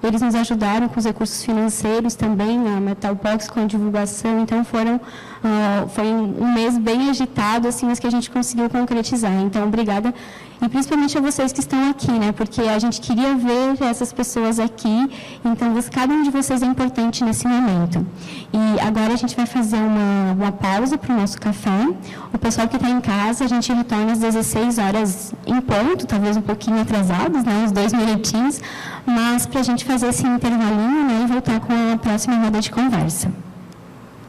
Eles nos ajudaram com os recursos financeiros também, a Metalbox com a divulgação. Então, foi um mês bem agitado, mas que a gente conseguiu concretizar. Então, obrigada. E principalmente a vocês que estão aqui, porque a gente queria ver essas pessoas aqui. Então, cada um de vocês é importante nesse momento. E agora a gente vai fazer uma pausa para o nosso café. O pessoal que está em casa, a gente retorna às 16 horas em ponto, talvez um pouquinho atrasados, uns 2 minutinhos, mas para a gente fazer esse intervalinho, e voltar com a próxima roda de conversa.